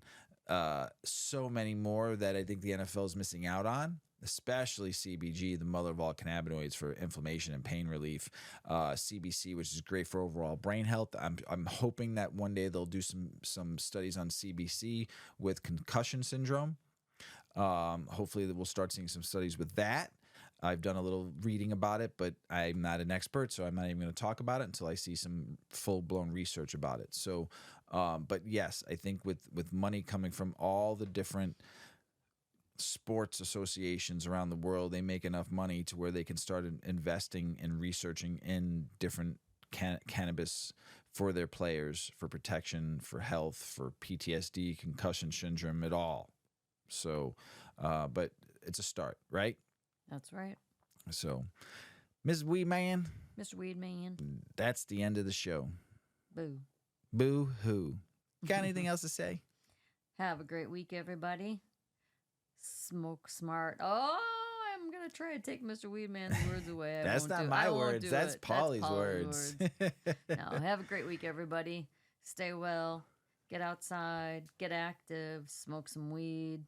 Speaker 1: so many more that I think the NFL is missing out on. Especially CBG, the mother of all cannabinoids for inflammation and pain relief. CBC, which is great for overall brain health. I'm hoping that one day they'll do some studies on CBC with concussion syndrome. Hopefully we'll start seeing some studies with that. I've done a little reading about it, but I'm not an expert, so I'm not even going to talk about it until I see some full-blown research about it. So, but yes, I think with money coming from all the different sports associations around the world, they make enough money to where they can start investing and researching in different cannabis for their players, for protection, for health, for PTSD, concussion syndrome, it all. So, but it's a start, right?
Speaker 2: That's right.
Speaker 1: So, Mrs. Weedman.
Speaker 2: Mr. Weedman.
Speaker 1: That's the end of the show.
Speaker 2: Boo.
Speaker 1: Boo-hoo. Got anything else to say?
Speaker 2: Have a great week, everybody. Smoke smart. Oh, I'm going to try to take Mr. Weedman's words away.
Speaker 1: That's not my words. That's Polly's words.
Speaker 2: No, have a great week, everybody. Stay well. Get outside. Get active. Smoke some weed.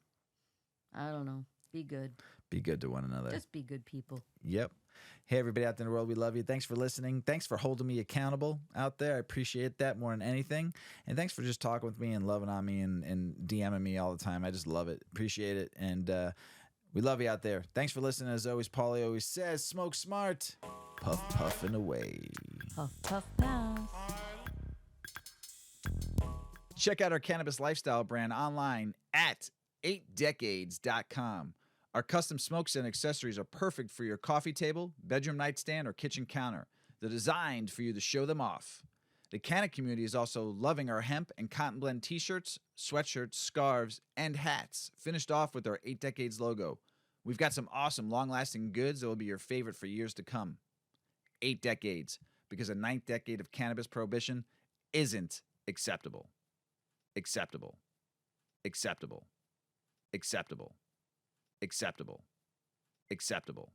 Speaker 2: I don't know. Be good.
Speaker 1: Be good to one another.
Speaker 2: Just be good people.
Speaker 1: Yep. Hey, everybody out there in the world, we love you. Thanks for listening. Thanks for holding me accountable out there. I appreciate that more than anything. And thanks for just talking with me and loving on me and DMing me all the time. I just love it. Appreciate it. And we love you out there. Thanks for listening. As always, Paulie always says, smoke smart. Puff, puffing away.
Speaker 2: Puff, puff, puff.
Speaker 1: Check out our cannabis lifestyle brand online at 8decades.com. Our custom smokes and accessories are perfect for your coffee table, bedroom nightstand, or kitchen counter. They're designed for you to show them off. The Canna community is also loving our hemp and cotton blend t-shirts, sweatshirts, scarves, and hats, finished off with our 8 Decades logo. We've got some awesome, long-lasting goods that will be your favorite for years to come. 8 Decades, because a 9th decade of cannabis prohibition isn't acceptable. Acceptable. acceptable, acceptable, acceptable, acceptable.